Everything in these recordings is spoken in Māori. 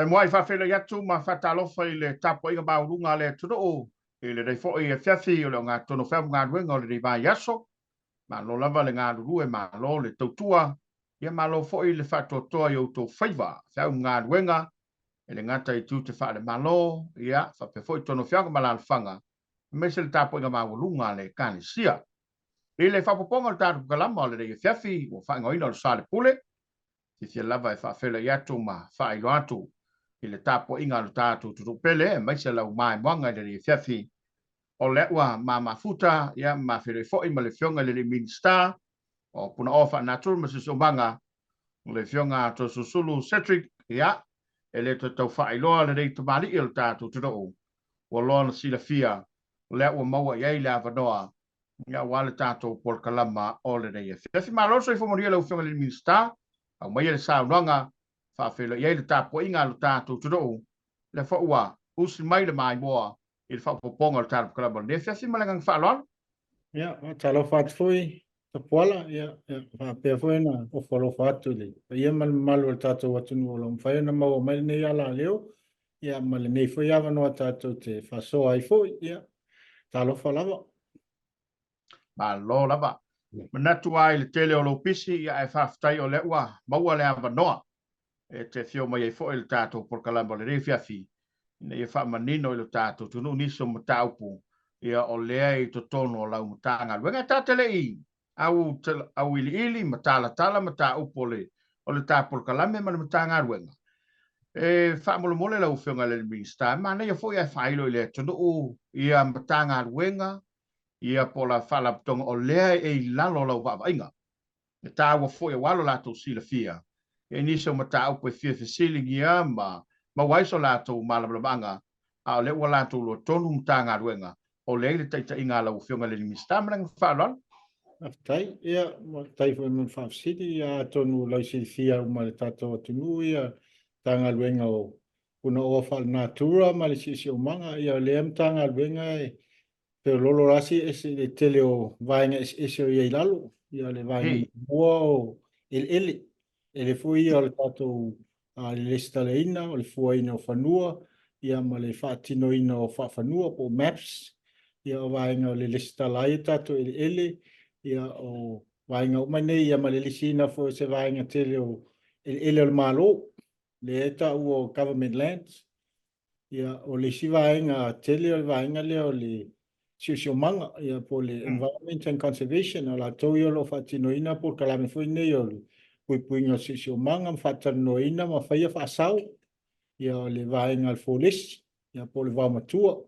Pai moai whawhela iatu ma whatalofa I le tapo inga maurunga le tuno I le rei fo I fiafi o le ngā tono whau ngā ruenga o le riva yaso. Ma lo lava le ngā rurue ma lo le tautua. Ia ma lo fo I le whatotoa I auto whaiva. Whau ngā ruenga. E le ngata I tu te wha le malo. Ia whape fo I tono whau ma la whanga. Me se le tapo inga maurunga le kani sia. I le whapoponga le tātu kalama o le rei fiafi. O whaingoina o le SOALEPULE. Si fia lava e whawhela iatu ma whailo atu. I le tapo inga le tātu tutupele, mai se lau mai mwanga I le fiafi. O le ua ma mafuta, ia ma whire fo I ma le fionga le minister, o puna ofa natur ma se somanga, le fionga Toeolesulusulu Cedric, ia, e le tau whailoa le rei tamari I le tātu tuto. O loa na sila fia, le ua maua iei le avanoa, ia wale tātu por kalama o le rei fiafi. Ma loso I fomoria le fionga le minister, au mai le saunanga, whawhelo iei le tāpo inga le tātu tuto, le whaua, usi mai le mai moa, I le whapoponga le tātu kalama le fiafi malangang whaaloan. Ia, talo whaat fui, ta puala, ia, whapea fui na, o whalo whaatu li. Ia malu le tātu watunu o long whaia na maua mai nei ala leo, ia male nei fui awa noa tātu te whasoa I fui, ia, talo whalava. Ma lo lava. Manatu ai le tele o lo pisi, ia e whaftai o le ua, maua le awa noa. E te whio mai e fo I le tātu por kalama le fiafi. Ina ia whamanino I le tātu, tunu niso mataupu, ia o lea I totono o lau matanga. Wenga tātele I, au ili matala mataupu o le tāpul kalame ma le matanga wenga. E whamole lau whionga le minister, mana ia fo ia whailo I le tunu ia matanga wenga, ia pola whalaptonga o lea e lalo lau wawainga. E tāua fo ia walo lato sila fia. E niso mataupu e fia fisilingi ia ma waiso lato malamanga a le ua lato lo tonu mtanga ruenga o le taita inga lau whionga le minister manang whalon. Tai, ia, tai fo mun whafsiti, ia tonu laisi fia ma le tato atunu, ia tanga luenga o una oa whal natura ma le sisi o manga, ia leam tanga luenga e pero lolo rasi ese le tele o vaenga ese o iei lalo, ia le vaenga mua o ele fui ia le tato le lista le ina, o le fua ina o whanua, ia ma le whaatino ina o whanua po maps, ia o vaenga o le lista lai tato ele, ia o vaenga o mai nei, ia ma le lisina fo se vaenga tele o ele o le malo, le eta o government lands, ia o le si vaenga tele o le vaenga le o le siusio manga, ia po le environment and conservation, o la tau ia lo whaatino ina po kalame fui nei o le puipuinga siusio manga, whaatano ina ma whaia whaasau, ia o le vaenga al folis, ia po le vaumatua,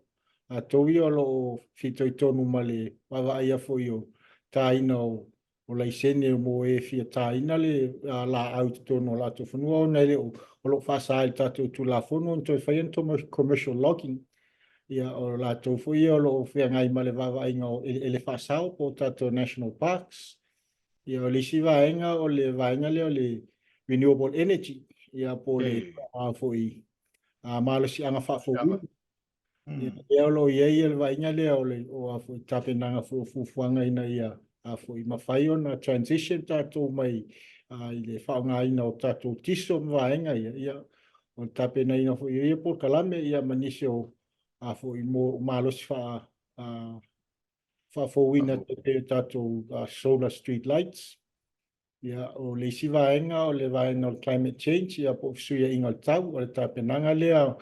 a tau ia lo fitoi tonu ma le wawa ia fui o taina o laisene mo e fia taina le la au tono la to funua na le o lo fasa ai tatu tu la fono to faien to commercial logging ia o la to foi o lo fia ngai male va inga ele fasa o tatu national parks ia o le siva inga o le vainga le o le renewable energy ia po le foi a malo si anga fa fo ia lo ia vainga le o foi tapenanga fo fuanga ina ia a foi mawhai ona transition tātou mai I le whaonga ina o tātou tiso mwaenga ia o tapena ina foi ia por kalame ia manisi o a foi mo malos whawhowina te tātou solar street lights ia o le si vaenga o le vaenga o climate change ia po suia inga o tau o le tapenanga lea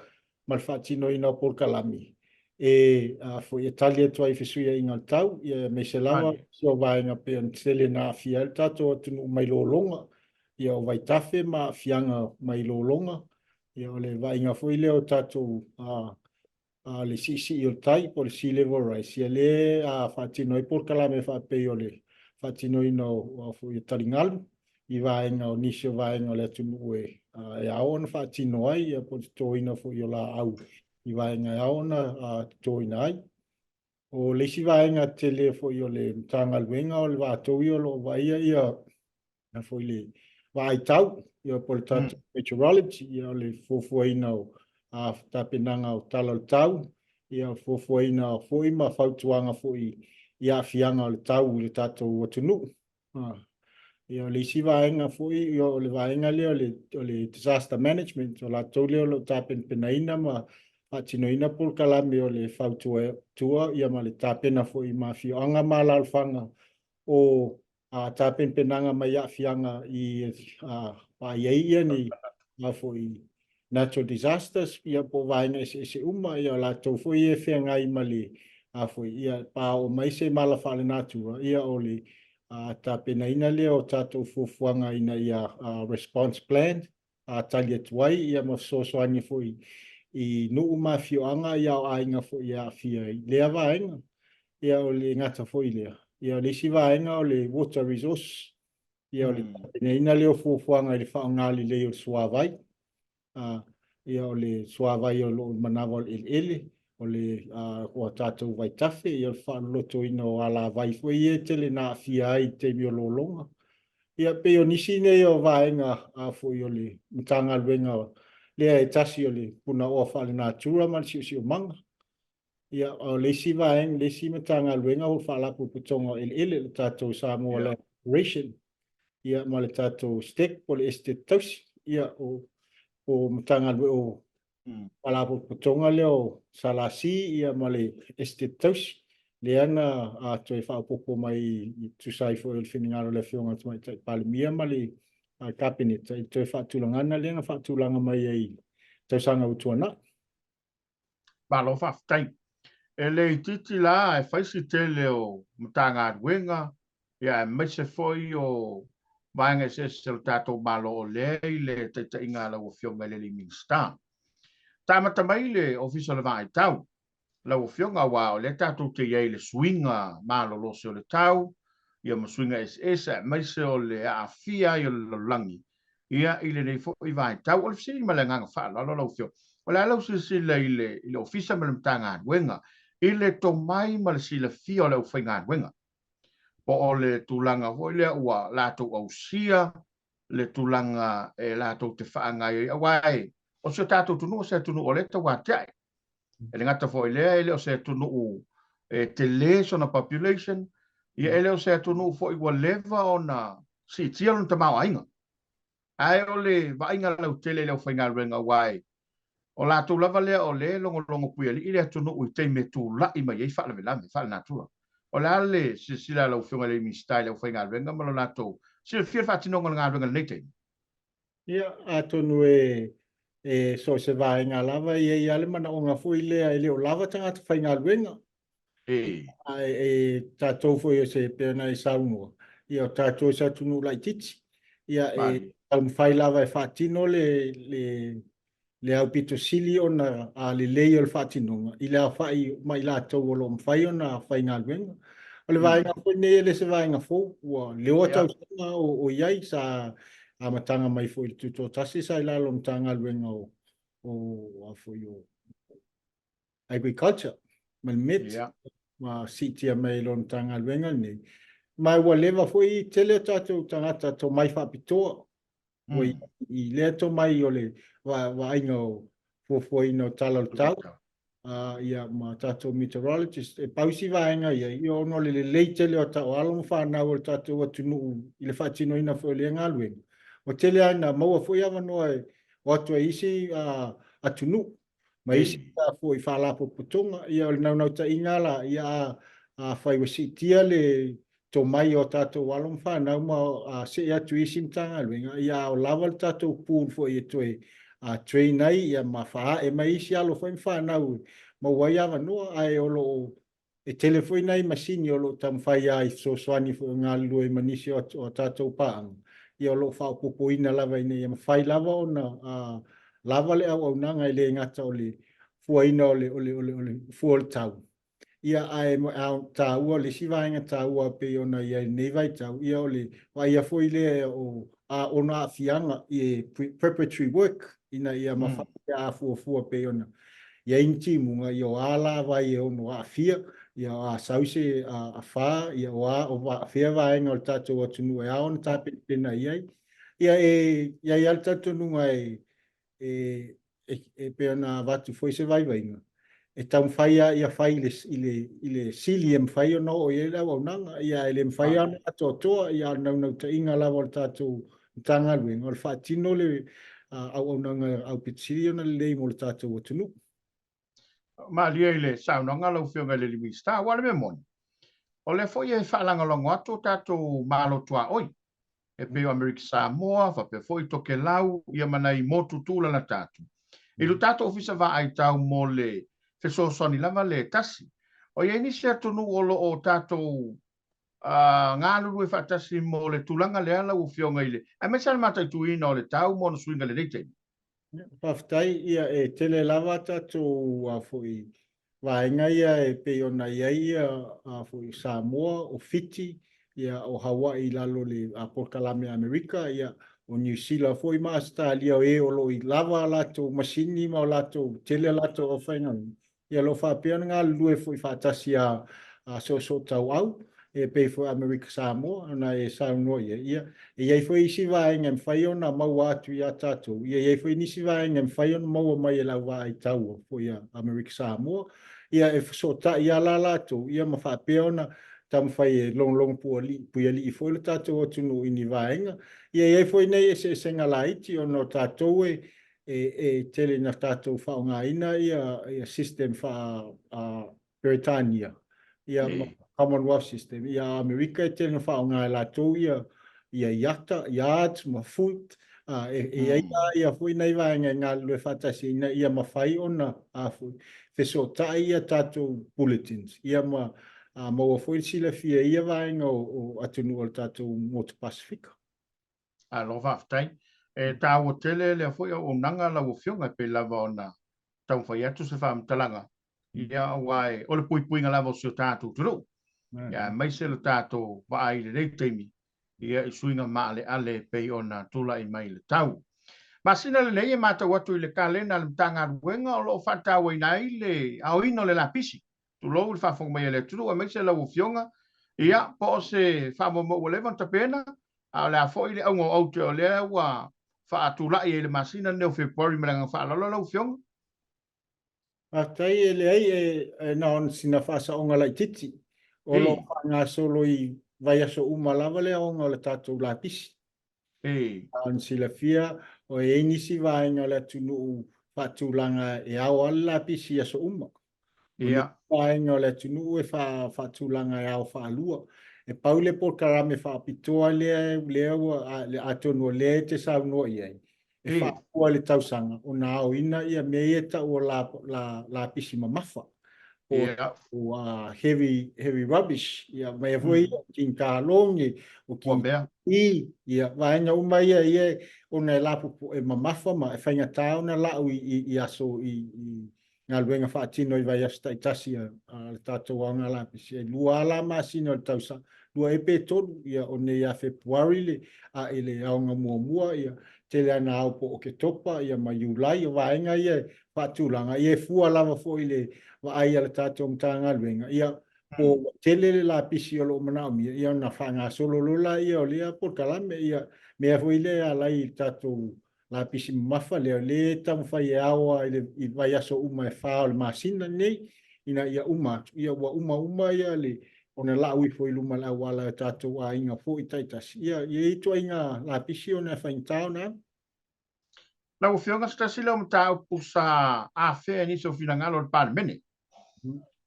malwhatino ina o por kalame e foi Italia tua I fesuia inga tau ia me se lava so vaenga pe on tele na fiel tato tunu mai lolonga ia o vai tafe ma fianga mai lolonga ia o le vaenga foi leo tato le sisi o tai por sea level rise ia le fatino I por kalame fa pe o le fatino ina o foi taringal I vaenga o nisio vaenga le tunu e aon fatino ai ia por to ina foi o la au I vaenga aona a toina ai. O lesi vaenga tele foi o le tanga luenga o le vātou I o lo vaia ia na foi le vai tau ia po le tatu meteorology ia o le fufuaina o a tapenanga o tala tau ia fufuaina o foi ma fautuanga foi ia fianga o le tau le tatu watunu. Ia le si vaenga foi ia o le vaenga le o le disaster management o la tole o lo tapen penaina ma atinoina por kalame o le tua ia ma le tapena foi ma fioanga ma la alfanga o tapen penanga ma ia fianga i pa ia ni ma foi natural disasters ia po vaenga se uma ia la to foi e fianga i mali foi ia pa o mai se mala fale natura ia o le ta pena ina le o tato fufuanga ina ia response plan talia tuai ia mo so ani foi i no mafioanga ia o ainga foi ia fia le avaenga ia o le ngata foi le ia le si vaenga o le water resource ia o le pena ina le o fufuanga i le faungali le o suavai ia o le suavai o lo manavol ele o le o tatou vai tafe ia whaaloto ina o ala vai foi e tele na fia ai te miololonga. Ia pe o nisi nei o vaenga foi o le mtanga luenga lea e tasi o le puna o whaale na tura man si o manga. Ia o le si vaenga le si mtanga luenga o whaalapu putonga o ele le tatou Samoa le operation. Ia ma le tatou stek po le estate tausi. Ia o mtanga luenga o Palapo putonga leo salasi ia male estate tausi le ana toi whaopopo mai i tusai fo il finingaro le fionga mai tai palimia male cabinet toi whaatulangana le nga whaatulanga mai ai tausanga utuana. Malo whaftai. E le titi la e whaisi te leo mtanga wenga ia e maise foi o vaenga se tato malo o le te inga la o fionga le minister. Tamata mai le official vai tau. La o fionga wa o le tatou te iei le swinga malo lo se o le tau. Ia ma swinga SS mai se o le afia i o le langi. Ia i le nei fo i vai tau. O le fisi ma le nganga wha la o fionga. O le alau si le i le official ma le mtanga wenga. I le to mai ma le si le fia o le uwhainga wenga. Po o le tulanga hoi le ua latou au sia. Le tulanga e latou te whaanga i awai. O se tatou tunu o se tunu o le tawa tiai. E le ngata fo ele ele o se tunu te leso na population. Ia ele o se tunu fo i leva o na si tia lun tamau ainga. Ai o le vainga lau tele leo whainga renga wai. O la tu lava lea o le longo pui ali ile tunu ui te me tu la i mai ei wha lave lame, wha natura. O le ale si sila lau whiunga le mi style leo whainga renga malo la tu. Si le whia whatinonga ngā renga leite. Ia atonu so se vaenga lava i ale mana o ngā fui lea e leo lava tangata whainga luenga. Tātou foi o se pēna i Samoa. Ia o tātou sa tunu lai titi. Ia taun whai lava e whaatino le au pito sili o na le lei o le whaatinonga. I le a whai mai la tau o lo mwhai o na whai ngā luenga. O le vaenga foi ne le se vaenga fo. Le o tau sanga o iai sa matanga mai foi le tuto tasi sa ila lo matanga luenga o a foi o agriculture. Mal met. Ma sitia mai lon tanga luenga ni. Mai wa leva foi tele tatou tangata to mai whapitoa. I lea to mai o le wa ingo foi no talo tau. Ia ma tatou meteorologist. E pausi vaenga ia. I ono le tele o tau along whanau o tatou atunu i le whaatino ina foi le ngā luenga. O tele ana maua foi awa noa o atua isi atunu. Ma isi foi whalapo putonga, ia o le naunau ta ingala, ia whai wasitia le to mai o tātou walong whanau ma se atu isi mtanga luenga, ia o lawal tātou pūl foi e toe train ai, ia ma wha e mai isi alo whai whanau, ma wai awa noa ai o lo e telefoi nei masini o lo tam whai ai so swani fo ngā lue manisi o tātou paang, ia o lo whao popoina lava ina, ia ma whai lava o na lava le au nanga le ngata o le fuaina o le fuol tau. Ia ai au tau le sivainga tau pe ona ia nei vai tau ia o le wa ia foi le o ona fianga i preparatory work ina ia ma fa fu pe ona. Ia inti munga ia ala vai ono a fia ia a sause a fa ia o va fia vai ngol tatu o tunu e on tape pena ia ia tatu nunga e pe ona vatu foi se vai vainga. e tau whaia ia whai ile sili e mwhai o no o ia lawa unanga, ia ele mwhai ana atoa ia nau ta inga lawa o tātou tanga luenga, o le whaatino le au unanga au pitsiri ona le lei mo le tātou o tunu. Ma lia ile saunanga lau whionga le limi sta, wale me moni. O le foi e whaalanga longo atu tātou malo tua oi. E peo Amerika Samoa, fa pe foi toke lau, ia manai motu tūla na tātou. Ilu tātou ofisa va ai tau mo le fesosoni lava le tasi. O ia inisi atunu o lo o tātou ngā lulu e whaatasi mo le tūlanga le ala u whionga ile. A me sal matai tuina o le tau mo na suinga le reitei. Whaftai ia e tele lava tātou a foi vaenga ia e pe ona ia a foi Samoa o Fiji ia o Hawaii lalo le a Porkalame Amerika ia o New Zealand foi ma Australia e o lo i lava lato masini ma o lato tele lato o whainga ia lo whapea ngā lue foi whaatasi a so tau au e pe foi Amerika Samoa na e sauno ia e foi isi vaenga mwhai ona mau atu ia tātou ia foi nisi vaenga mwhai ona mau mai e lau vai tau foi Amerika Samoa ia e so ta ia la lato ia ma whapea ona tam fai long puali I foi le tātou o tunu ini vaenga ia foi nei e se senga laiti o no tātou e tele na tātou whaonga ina ia system wha Britannia ia Commonwealth system ia Amerika e tele na whaonga latou ia iata yards ma foot ia foi nei vaenga ngā lue whatasi ia ma whai ona a foi fesota ia tātou bulletins ia ma maua foi sila fia ia vaenga o atunu o tātou motu Pasifika. Alo whaftai. E tā o tele le foi o nanga la o whionga pe lava ona tau whai atu se whaamtalanga. Ia wai, o le pui ngā lava o sio tātou turu. Ia mai se le tātou waai le reiteimi. Ia I suinga maale ale pe ona tula I mai le tau. Masina le nei e mātau atu I le kalena le mtanga ruenga o lo whatau I nai le au ino le lapisi. Tu lou le whawhong mai le turu, a mai se lau whionga, ia, po se whamomo o levan tapena, a le a fwoi le au ngau au te o lea ua whaatulai e le masina neo Februari meranga whaalala lau whionga. Tai e le ai e naon sina whaasa onga lai titi, o lo ngā solo I vai aso umalawa le onga o le tātou la pisi. Naon sila fia, o e inisi vaenga le tunu whaatulanga e au ala la pisi aso uma. Ia vaenga le tunu e whaatulanga e au whaalua. E paule por karame whaapitoa le atonu le te saunua iai. E whaapua le tausanga o nā o ina ia mea ta o la pisi mamafa. O heavy rubbish. Ia mea fwoi kin ka longi o kin ia vaenga uma ia o na lapu e mamafa ma e whainga tau na lau I aso ngā luenga whaatino I vai asta I tasi a tātou a ngā lapisi. E lua ala masino le tausa. Lua e pe tonu ia o ne ia Februari le a ele aonga mua ia tele ana au po o ke topa ia ma Iulai o vaenga ia whaatulanga. Ia fua lava fo ile wa ai ala tātou mta ngā luenga. Ia po tele le lapisi o lo manaumi ia na whanga solo lola ia o lea por kalame ia mea fo ile alai tātou la pisi mafa le tam fai awa I vai aso uma e whao le masina nei ina ia uma ia le ona la ui foi luma la wala tātou a inga fo I taitasi ia ito inga la pisi ona whain tau na na o whionga stasila o mtau pusa a whea ni so finangalo le parmene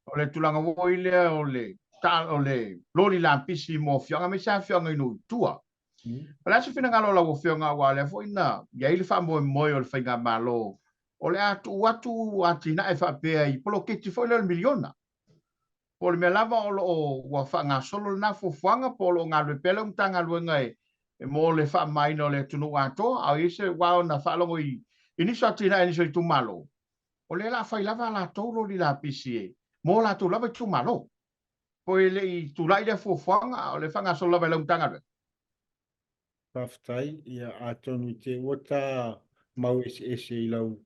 o le tulanga wo ile o le loli la pisi mo whionga me sa whionga inu tua Pala se fina ngalo la wo whionga wa le fo ina ia ile fa mo moi o le whainga malo o le atu atina e whapea I polo kiti fo le miliona o le mea lava o wa whanga solo na fo whanga polo ngā lue pele umtanga luenga e mo le wha maina o le tunu ato au ise wao na whalongo I iniso atina iniso I tumalo o le la whai lava la tolo li la pisi mo la tu lava I tumalo po ele I tulai le fo whanga o le whanga solo lava le umtanga luenga Paftai ia atonu te wata mau ese I lau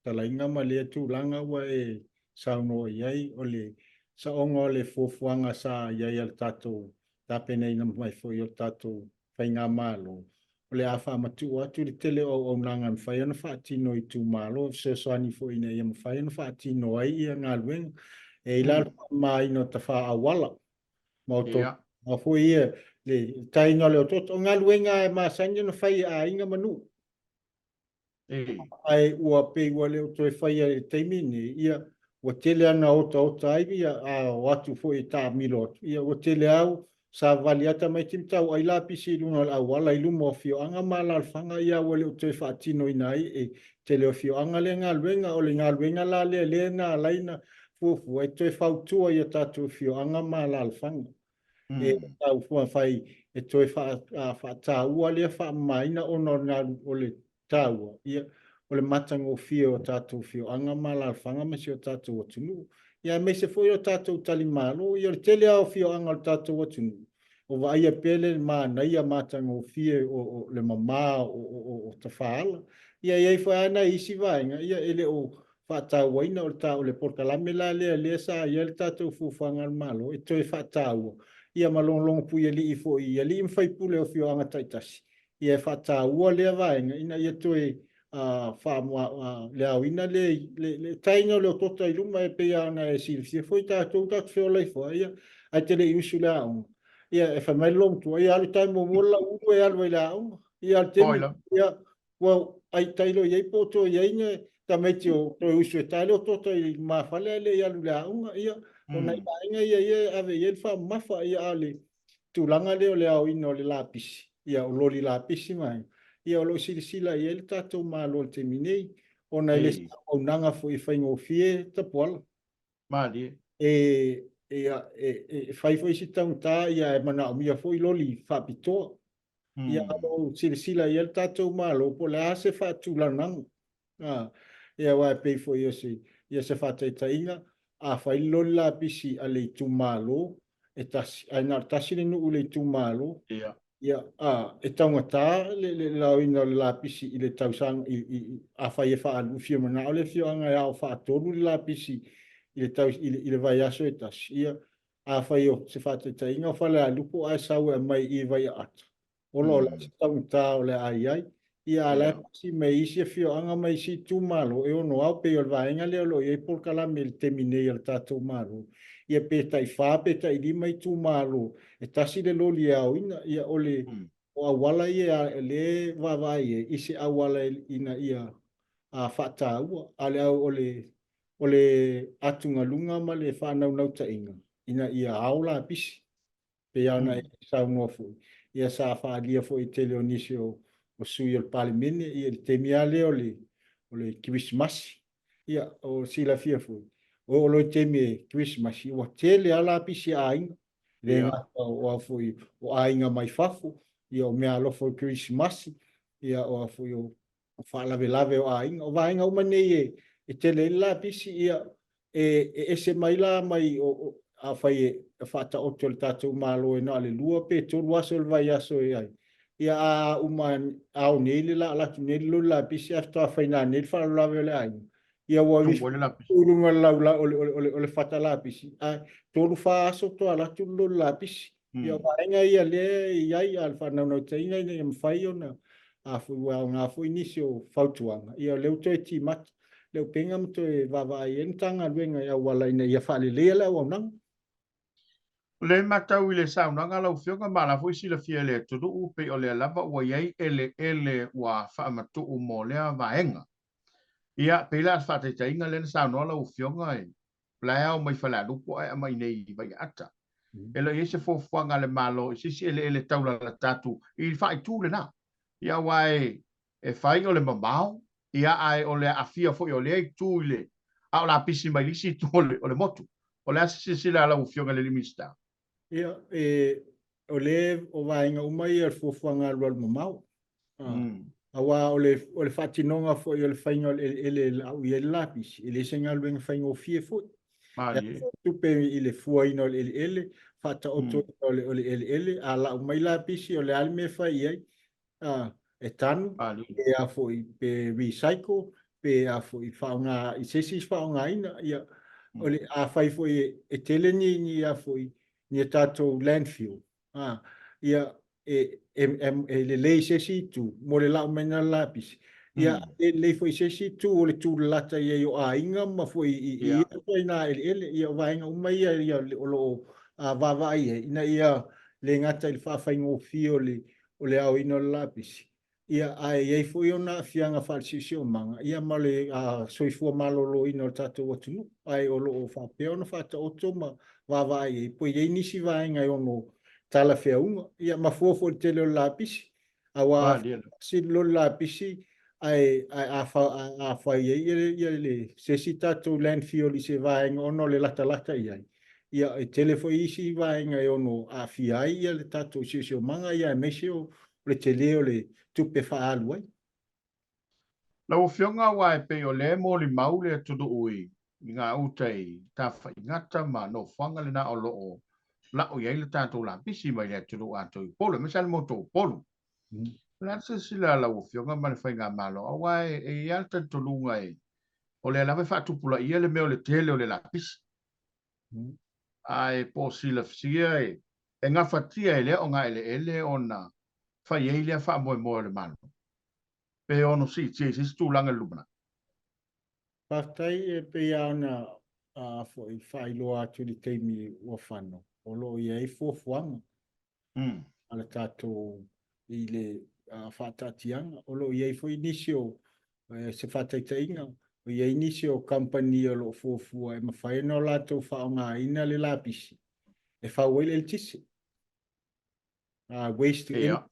talainga ma lea tūlanga wa e sauno iai o le sa onga o le fofuanga sa iai al tātou tāpene ina mai foi o tātou whainga malo o le a whamatu atu le tele o nanga mwhai ana whaatino I tū malo, se soani fo ina ia mwhai ana whaatino ai ia ngā luenga, e ila mai no ta wha awala, mauto, ma fo ia, le tainga le o toto, ngā luenga e maa sanya na whai a inga manu. Ai ua pe ua le o toi whai a teimini, ia, ua tele ana ota ai, ia a watu fo I tā milo, ia ua tele au, sa vali ata mai tim tau ai la pisi luna la wala I lumo fio anga mala alfanga ia wale o te whaatino inai e tele o fio anga le ngā luenga o le ngā luenga la le na laina fufu e toi whautua ia tatu fio anga mala alfanga e tau fua whai e toi whaataua le whaamaina ono ngā o le taua ia o le matango fio o tatu fio anga mala alfanga masi o tatu o tunu ia me se foi o tatu tali malo ia le tele au fio anga o tatu o tunu o vai pele ma na ia matango fie o le mama o te faala ia foi ana isi vainga ia ele o fatau ina o tau le porkalame la le sa ia le tatu fufanga malo e toi fatau ia malong pu ia li fo ia li mfai pule o fio anga taitasi ia fatau le vainga ina ia toi fa mo le awina le tainga le tota I luma e pe ana e silfia foi tatu fio le fo ia a tele usula ia e fa mai long tu ia le taimo mola u e alwa ila ia temi ia well ai tailo ia poto ia ine tametio to usu tailo toto I ma fale le ia lula ia ona ia ave ia fa mafa ia ale tulanga le le au ino le lapis ia o loli lapis mai ia o lo sila ia le tato ma lo terminei ona le o nanga foi faingo fie ta pola mali fai foi si tauta ia e mana mia foi loli fa pito ia o sila ia le tato ma lo po la se fa tulanang ia wa pe foi ia se fa tainga a fai loli la pisi ale tu malo e tas ana tasile no le tu malo ia e tangata le la ina la pisi I le tausang a fai fa alu fio mana o le fio anga ia fa tolu la pisi I le vai aso e tas ia a fai o se fa tainga fa le alu po a sau e mai I vai ata o lo la tangata o le ai ia la si me isi fio anga mai si tu malo e ono au pe o vainga le lo e por kala mel termine il tato malo ia pe tai fa pe tai di mai tu malo e tasi le lo li au ina ia ole o awala ia le va vai isi awala ina ia a fata u ale au ole atunga lunga ma le fa nau nau tainga ina ia aula pisi pe ana e sa no fu ia sa fa dia fo I teleonisio o sui o palimene ia le temiale o le Christmas ia o sila fia fu o lo temi Christmas o tele ala pisi ainga le nga o fu o ainga mai fafu ia o mea lo fo Christmas ia o fu o fa lave o ainga o vainga o mane e tele la pisi ia e se mai la mai o a fai fa ta o tol tatu malo e na le lua pe to wasol vai aso ai ia a uman au nele la tu nele la pisi afta faina nele fa la vele ai ia wa vis urunga la ole fata la pisi a to fa so to ala tu la pisi ia vainga ia le ia al fa no taina ni mfai ona a fu wa nga fu inisio fautuanga ia le to ti mat le penga mto e va entanga venga ia wala ina ia fa le la wa nang le matau I le saunanga lau whionga mala fo sila fia le tudu upe o le lava ua iei ele ua whaamatu u mo lea vaenga. Ia peila as whateitainga le saunoa lau whionga e playa o mai whala lupo ai amai nei vai ata. Ela iese fo fuanga le malo sisi ele taula la tatu I whai tū le na. Ia wai e whai o le mamau ia ai o le afia fo I o le tū le a o la pisi mai lisi tū o le motu. O le asisi la lau whionga le limista. Ia o le o vainga umai e fuanga lual mamau. Awa o le fatinonga fo I o le whainga ele au I ele lapis. Ele senga luenga whainga o fie fo. Tupe I le fuaina o le ele. Fata oto o le ele. A la umai lapis o le alme whai ai. E tanu. E a fo I pe recycle. Pe a fo I whaunga. I sesis whaunga ina. Ia o le a whai fo I e teleni ni a fo I ni tato landfill ia le le se si tu mo le la mena lapis ia le foi se si tu le tu lata ia yo a inga ma foi i foi na ia vai nga uma ia lo a va vai ina ia le ngata il fa ngo fio o le au ino lapis ia ai foi ona fianga falsisi o manga ia male a soifua malolo ino tatu watu ai o lo fa pe ona fa to ma va vai poi ia nisi vai nga ono tala feaunga ia mafofo te lo lapis awa si lo lapis ai a fa ia le se si tatu landfill i se vai nga ono le lata ia telefo isi vai nga ono a fiai ia le tatu si o manga ia mesio le teleo le tupe fa alwai Lau fionga wa pe o le mo li maule tudu ui nga utei ta fa ingata ma no fanga le na o lo la o yele tatou la pisi mai le tudu ato i polo me sal moto polo la se sila la o fionga ma le fainga malo o wa e alta tulunga e o le lave fa tupula ia le me o le tele o le la pisi ai po sila fisia e nga fatia ele o nga ele ona fa yele fa mo le malo pe ono si tu langa lumana Partai e pe ana a foi fai lo atu di teimi o fano o lo ia i fuafuanga ala tato i le fatatianga o lo ia i foi inisio se fatatainga o ia inisio company o lo fuafua e mawhai no lato whaonga ina le lapisi e whauele el tisi waste to energy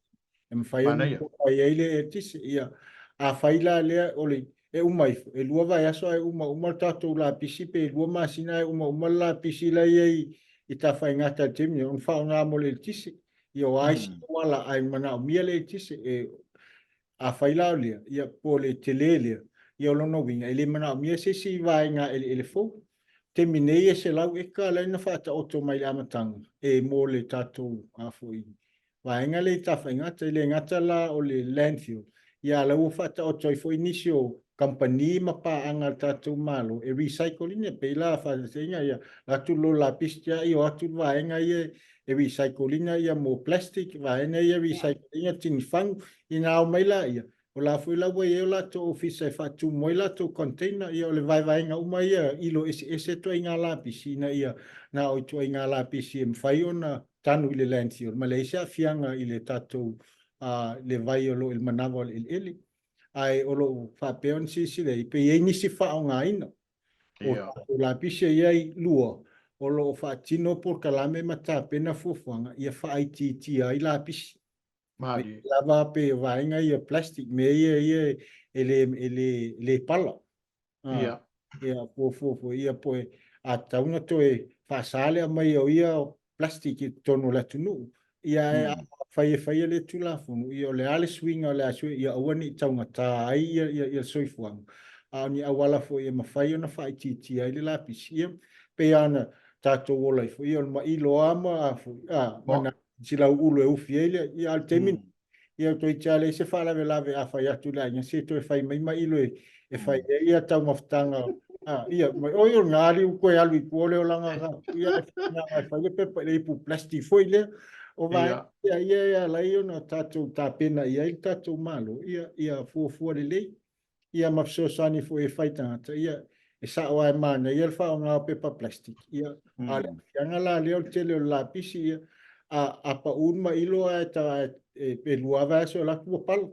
e mawhai no whaiele el tisi ia a whaila lea ole e umai e lua vai aso e uma tato la pisi pe lua masina e uma la pisi la i ta fai ngata timi on fa nga mo le tisi io ai si wala ai mana mia le tisi e a fai la le ia po le telele ia lo no winga ele mana mia se si vai nga ele fo terminei se la e ka la na fa ta auto mai la matang e mo le tato a foi vai nga le ta fai ngata le ngata la o le landfill ia la u fa ta auto foi inisio company mapa angal tatu malo e recycling e pela fa senga ia la tu lo la pistia io atu va enga ia e recycling ia mo plastic va enga ia recycling tin fang ina o maila ia o la foi la we la to office fa tu mo la to container ia le vai enga uma ia ilo ese to inga la piscina ia na o to inga la piscina fai ona tanu ile landfill Malaysia fianga ile tatu le vai lo il manavo il ai o lo fa peon si le pe ye ni si fa nga ina o la pise ye lua o lo fa tino por kalame mata pena fofuanga ia fa IT ai la pise la va pe va nga ia plastic me ye ele pala ia fofo ia po a tauna to e fa sale mai o ia plastic tono la tunu ia fai le tula funu ia le ale swinga le asu ia wani taunga ta ai ia soifuang a ni awala fo ia mafai ona fai titi ai le lapis ia pe ana tato wola fo ia ma ilo ama mana sila ulu e ufi ia al temin ia to itale se fala lave a fai atu la ia se to fai mai ilo e fai ia tau maftanga ia mai o ia ngali ko ia lu ko le langa ia na fai pe le pu plastic foi le o vai ia la io no tatu ta pena ia il tatu malo ia fu le ia mafso sani fu e fai tata ia e sa o mana ia fa nga pepa plastic ia ala yang la le o tele la pisi ia a pa un ma ilo ta pe luava so la ku pal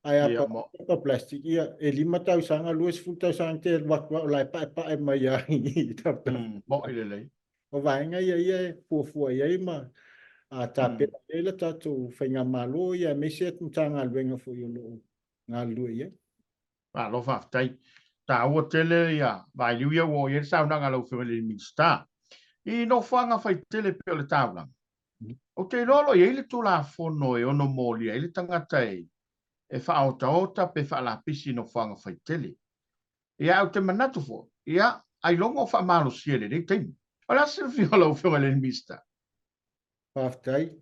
ai apa pepa plastic ia e lima tau sanga lues fu tau sang te la pa e mai ia mo ile le o vai nga ia fu ia ma a ta pe le tatu fenga malo ia me se tanga venga fu yo lo ngalu ia lo fa tai ta o tele ia vai liu ia wo ia sa na ngalo fe le minsta i no fanga fai tele pe le tavla o te lolo ia ile tu la fono e ono moli ile tanga tai e fa auta pe fa la pisi no fanga fai tele ia o te manatu fo ia ai longo fa malo siele de tem ala se fi lo fe le minsta Paftai.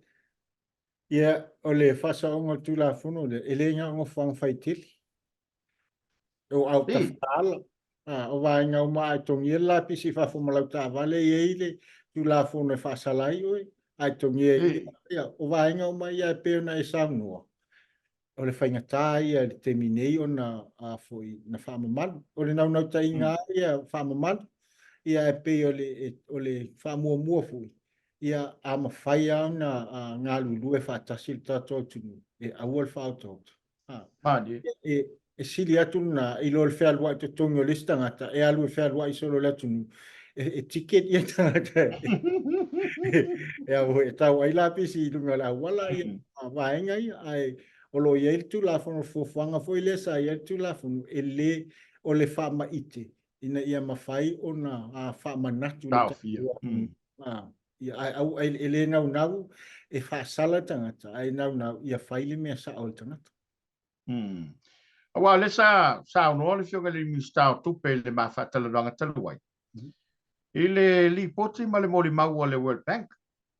Ia o le fasa o ngā la fono le ele nga o fang fai tili. O au ta fala. O vai nga o mai tong ia la pisi fa fo malau ta vale ia ile tu la fono e fasa lai oi. ai tongi ia o vaenga o mai ia pe na isango o le whainga tai le teminei o na foi na whamamal o le nau tai ngā ia whamamal ia e pe o le whamua fui ia a mawhai au na ngā lulu e whatasil tātou tunu e awal whautau e sili atu na ilo le whea lua i te tongi o lista ngata e alu e whea lua i solo le tunu e tiket ia tangata e au e tau ai la pisi i lunga la wala ia vaenga ia ai o lo ia tu la fono fofuanga foi le sa ia tu la fono e le o le whama ite ina ia mawhai o na whama natu le tau ia au ele nau e whaasala tangata ai nau ia whaile mea sa au tangata Awa le sa no le fionga le mistao tupe le mafatala ranga taluai. Ile li poti ma le moli mau o le World Bank.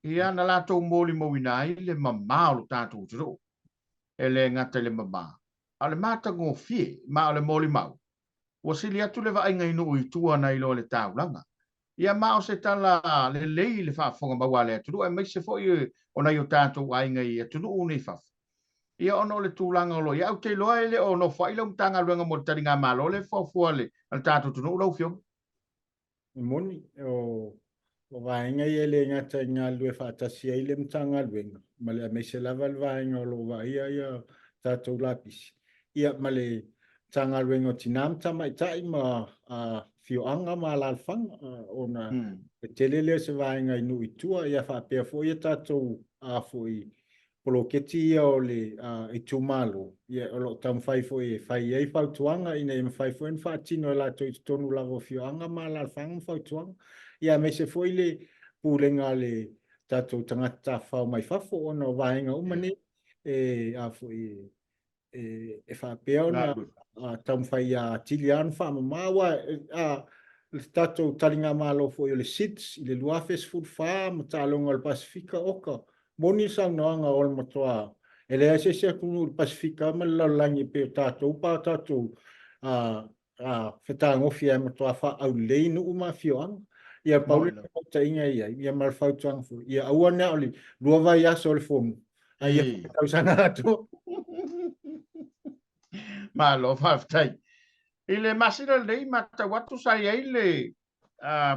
Ia na lato moli mawinai le mamao lo tātou tiro. Ele ngata le mama. Ale mata ngō fie ma le moli mau. Wasili atu le va inga inu i tua na ilo le taulanga. Ia mao se tala le lei le whaafonga maua le aturu. E mai se fo i o na i o tātou ainga i aturu unei whafu. Ia ono le tūlanga lo ia au te loa ele o no whaila mtanga ruanga mo tari ngā malo le whafua le al tātou tunu ulau whio. Moni o vaenga i ele ngata ngā lue whaatasi ai le mtanga ruenga. Male a meise lava le vaenga o lo vaia ia tātou lapisi. Ia male tanga ruenga o tinam tama i tai ma whio anga ma lalfanga o na telele se vaenga i nui tua ia whapea fo ia tātou a fo i poloketi ia o le i tūmalo. Ia o lo tam whai fo e whai ei whautuanga ina i mwhai fo en whaatino e lato i tonu lavo whioanga ma lalwhanga whautuanga. Ia me se fo i le pūlenga le tātou tangata whau mai whafo o na vaenga umane e a fo e whapea o na tam whai a tilian whama mawa le tātou taringa malo fo i le SIDS i le Luafes Food Farm tālonga le Pasifika oka. Moni sang noanga ol matoa. Ele ase se kunu Pasifika ma lalangi pe tātou pa tātou whetanga ofia matoa wha au leinu uma whioanga. Ia paule ta inga ia malfau tuangfu. Ia aua nea oli lua vai aso le fomu. Ia whakatau sanga atu. Malo whaftai. Ile masira lei mata watu sai ele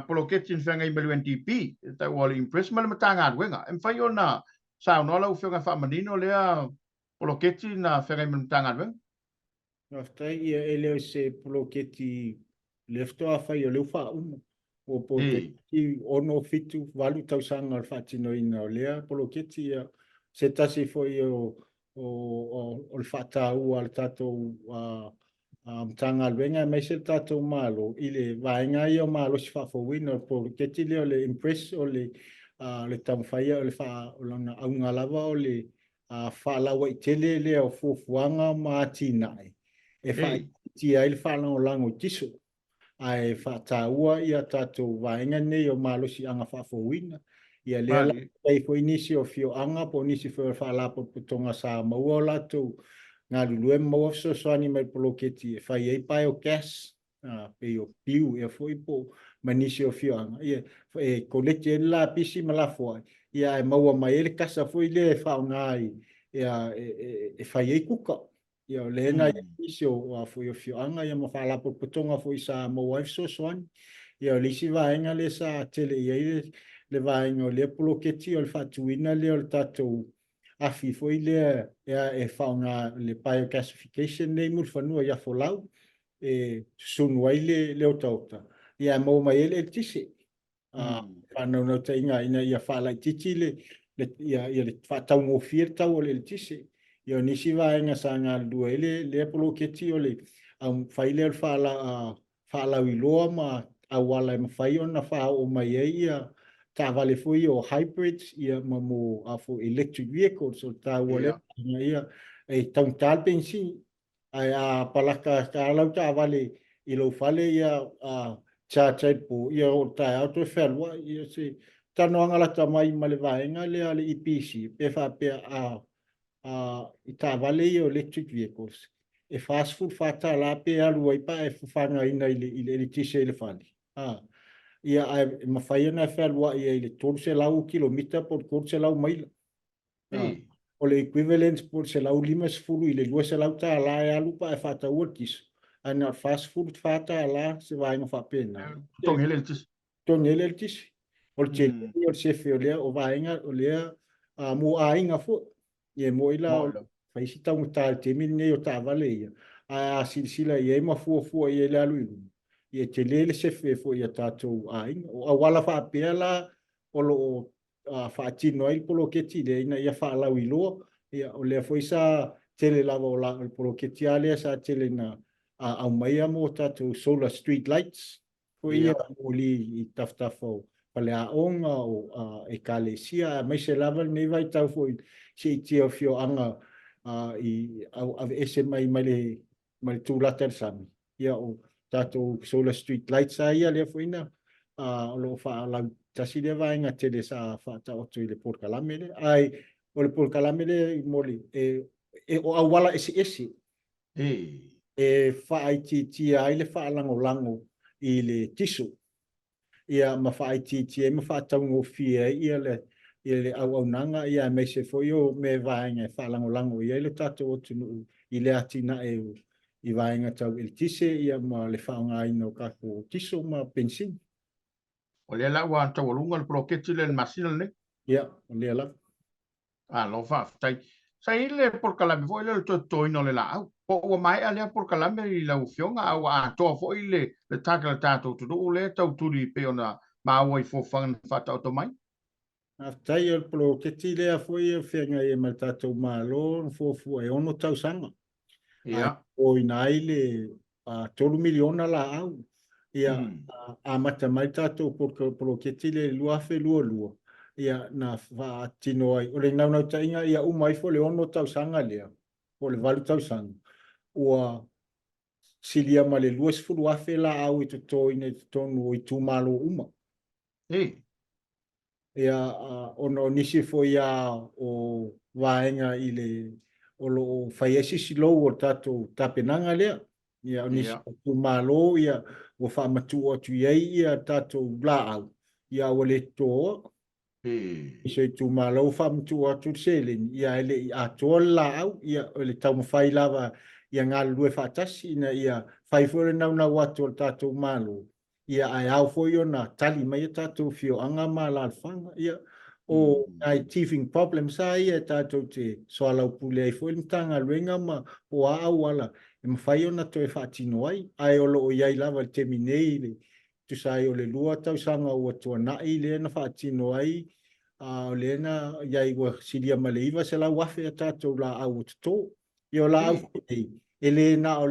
poloketi whenga i melu NTP, ta wale impress male matanga wenga. Mwhai o na sao nola u whenga whamanino lea poloketi na whenga i melu matanga wenga? Naftai ia eleo se poloketi lefto a whai o leu wha uma. O poloketi ono fitu walu tausanga al whatino ina o lea poloketi ia se tasi foi o le whatau al tatou tanga luenga mai se tātou malo i le vaenga i o malo si whawhawina po keti leo le impress o le tamwhaia o le aunga lava o le whalawa i tele leo fufuanga maati nai e whaiti ai le whalango lango tiso ai whataua i a tātou vaenga nei o malo si anga whawhawina ia lea la ei fo inisi o fio anga po nisi fo whalapo putonga sa maua o latou ngā lulue maua soani mai poloketi e whai ei pai o gas pe o piu e foi po manisi o whioanga e koleti e la pisi malafoa ia e maua mai ele kasa foi le e whaungai e whai ei kuka ia o lena e pisi o foi o whioanga ia ma whalapo putonga foi sa maua e soani ia o lisi vaenga le sa tele ia le vaenga o le poloketi o le whatuina le o le tatou afi foi le e fauna le biogasification nei mul fanua ia folau e sunu ai le o tauta ia mo mai ele tisi no no tainga ina ia fala titi le ia le fatau mo fier tau le tisi ia nisi vaenga sanga duele le poloketi o le faile al fala wiloa ma awala ma fai ona fa o mai ia ta vale foi o hybrids ia mo afo electric vehicles o ta wale ia e tão tal pensi a palaka kala ta vale i lo fale ia cha po ia o ta auto ferwa ia se ta no ngala ta mai male vaenga le ale IPC pe fa pe i ta vale o electric vehicles e fast food fata la pe alu ai pa e fanga ina ile tise le fali ia ai mawhai ana whalua ia i le 12 kilomita por 12 maila. O le equivalent por se lau 5 i le 2 ta ala e alu pa e whata uatis. Ana fast food whata ala se vai no whapena. Tongele le tisi. Tongele le tisi. O le tele o le sefe o lea o vaenga o lea mo ainga fo. Ie mo ila o whaisi tau ta te mine o ta vale ia. A silisila ia ima fua ia le alu ilu. Ia te lele sefe fo ia tātou ainga. O awala whapea la o lo whaatino ai polo keti le ina ia whaalau i loa. Ia o lea foi sa tele lava o la polo keti a lea sa tele na au mai mo tātou solar street lights. Foi ia o li i taftafo pale a onga o e kalesia. Mai se lava nei vai tau foi se i tia fio anga i au ese mai le tūlata sami. Ia o tātou solar street lights a ia lea foi na o lo whaalau tasi le vaenga tele sa whata otu i le porkalame le. Ai, o le porkalame le moli, o awala esi. E whaaiti ai le whaalango i le tisu. Ia ma whaaiti e ma whaataungo fia ia le au nanga ia me se foi o me vaenga whaalango ia le tato otu i le atina i vaenga tau il tise ia ma le whaanga ino kako tisu ma pensin. O le la wa Toeolunga le proketi le masina le. Ia, o le la. Lo fa tai. Sai le por kalame foi le to ino le la. O mai ale por kalame i la ufionga au a to foi le takala tato tu le tau turi pe ona ma wai fo fan fata o to mai. Tai o proketi le foi e whenga e ma tato malo fo e ono tau sanga. Ia. O inai le 3 miliona la au. Ia a mata mai tato proketi le luafe lua. Ia na tino ai. O le nau tainga ia umai fo le ono tau sanga lea. O le valu tau sanga. Ua silia ma le luas fulu afe la au i to ine tonu i tu malo uma. Ia ono nisi fo ia o vaenga i le o lo whaiesi silo o tato tapenanga lea. Ia o nisi tu malo ia o whaamatu atu iei ia tato la au. Ia o le toa. Iso i tu malo whaamatu atu selen. Ia ele a toa la au. Ia o le tau mawhai lava ia ngā lue whaatasi ina ia whaifore nau watu o tato malo. Ia ai au foi ona tali mai tato fio anga ma la alfanga. Ia o ai teething problems a ia tato te SOALEPULE ai foi mtanga luenga ma o au ala. E mawhai ona to e whaatino ai. Ai o lo o iai lava te minei le. Tu sai o le lua tau sanga ua tua nai le na whaatino ai. O le na iai ua silia maleiva se la wafe a tato la au to. Ia o la au fwei. E le na o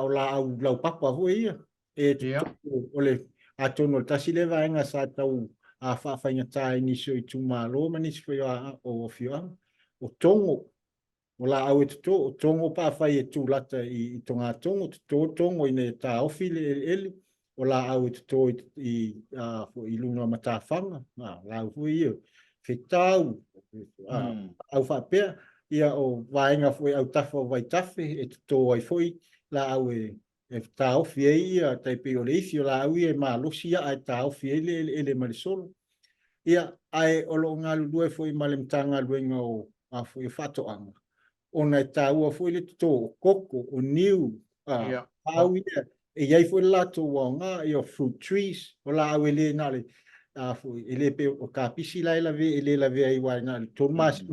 la au lau papa hui ia. E o le atono le tasi le vaenga sa tau a whawhainga tae nisio i tu malo ma nisi fwei o fioa. O tongo. O la au e tuto, o tongo pa whai e tū lata i tonga tongo, tuto tongo i ne tā ofi le ele, o la au e tuto i lunga ma tā whanga, la au hui ia, whetau, au whapea, ia o vaenga fwoi au tawha o vai tawhe, e tuto ai fwoi, la au e tā ofi e ia, taipe o le ifi, o la au e maa losi ia, ai tā ofi e le marisolo. Ia, ai o lo ngā lulua e fwoi malemtanga luenga o fwoi whatoanga. Ona e tāua foi le tō koko o niu au ia e iai foi lato wa ngā i o fruit trees o la au ele nale foi ele pe o kapisi la ele la ve ai wa nale tomas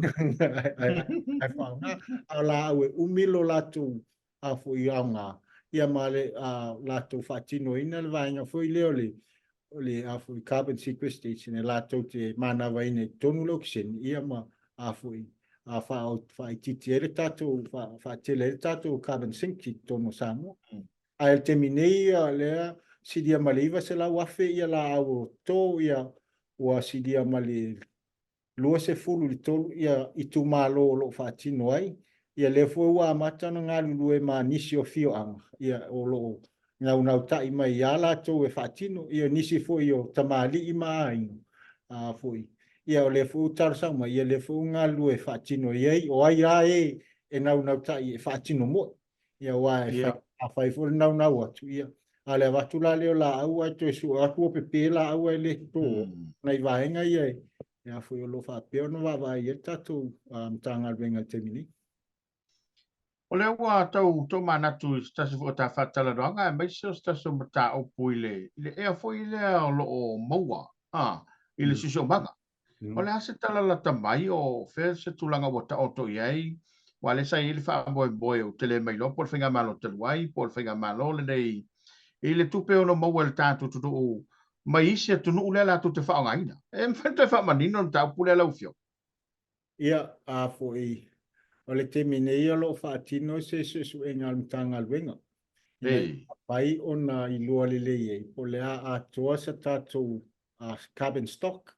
ai fa nga au la au umilo lato foi ngā ia male lato fatino ina le vainga foi le ole foi carbon sequestration e lato te mana vai ne tonu lokisen ia ma foi fa titi ele tato fa tele ele tato carbon sink tono Samoa ai te minei le sidia maliva se la wafe ia la au to ia wa sidia mali lua se fulu li tolu ia i tu malo lo fa tino ai ia le fo wa mata no nga lue ma nisi o fio anga ia o lo ngau tai mai ia la to e fa tino ia nisi fo io tamali i mai foi ia o le fu tarsama ia le fu nga lue fatino ia o ai e nau tai fatino mo ia wa fa fu nau atu ia Ale watula leo la au ai to su aku pe pe la au le to nei vaenga ia ia foi lo fa pe no va ia tatu tanga venga temini. O le ua tau to manatu stasi fo ta fatala ronga mai so stasi mata o puile le e foi le lo o maua ile siso manga o le ase tala la tamai o fe se tulanga wata o to iai wa le sai ile fa boy o tele mai lo por finga malo te wai por finga malo le nei ile tupe o no maua le tatu tu o mai isi tu no le la tu te fa ngaina e mfente fa manino ta pule la ufio ia a foi o le te mine ia lo whaatino se su e ngā mtanga luenga. Ina pai o na i lua le iei, po le a toa sa tātou carbon stock.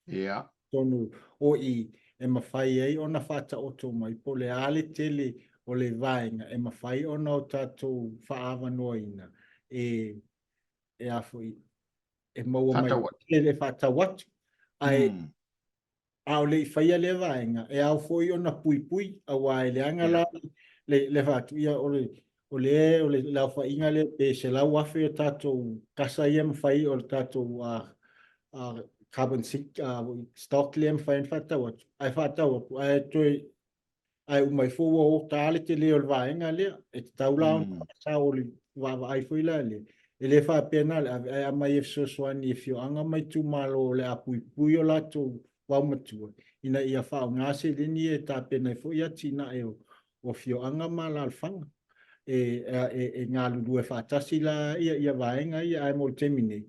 Ia. Tonu o i e mawhai ei o na whata o tō mai, po le a le tele o le vaenga, e mawhai o na o tātou whaawa noa ina. E a fui, e maua mai, e le whata watu. Ai, au le whaia le vaenga, e au foi o na pui pui, a wai le angala, le whatu ia o le lau whainga le, pe se lau wafe o tātou kasa ia mwhai o tātou carbon stock le mwhai whata watu. Ai whata watu, ai toi, ai umai fōua o tāle te leo le vaenga lea, e te taulao sa o le wawa ai fwila le. E le wha pena le, ai amai e fsoswani e fio anga mai tu malo le a pui pui o lato waumatua. Ina ia whao ngase lini e tā pena e fo ia tina e o fio anga mala alfanga. E ngā lulu e whātasi la ia vaenga ia ai mo temine.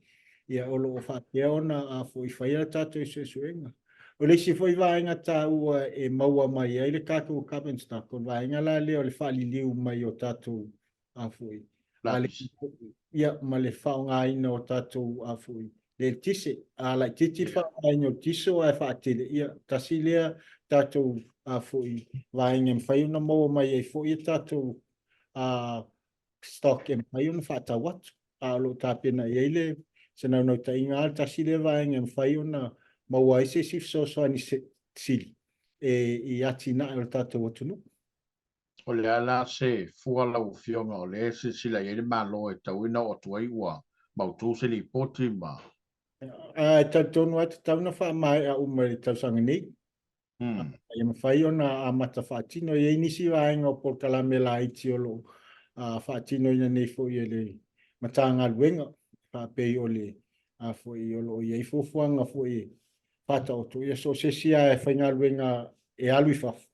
Ia olo o whapea ona a fo i whaia tātou i suenga. O le si foi vaenga tā ua e maua mai ai le kākou carbon stock. O vaenga la leo le whaali liu mai o tātou a foi. Ia ma le whao ngā ina o tātou a foi. Le tise, a lai titi whao ngā ina o tiso ai whaatele. Ia tasi lea tātou a foi. Vaenga mwhai una maua mai ai foi tātou stock e mwhai una whaata watu. A lo tāpena i eile. Senau nau ta inga al tasi le vaenga mwhai una maua ise sif so ni sili. I ati na o tātou o tunu. O le ala se fuala u fionga o le se sila i le malo e tauina o tuai ua mautu se li poti ma. Tonu atu tauna wha mai a umari tau sanga nei. Ia mawhai ona a mata whaatino i nisi vaenga o porkalame la iti o lo whaatino ina nei fo i le matanga luenga. Pei o le a fo i o lo i ei fufuanga fo i pata o tu. Ia so se sia e whainga luenga e alui fafu.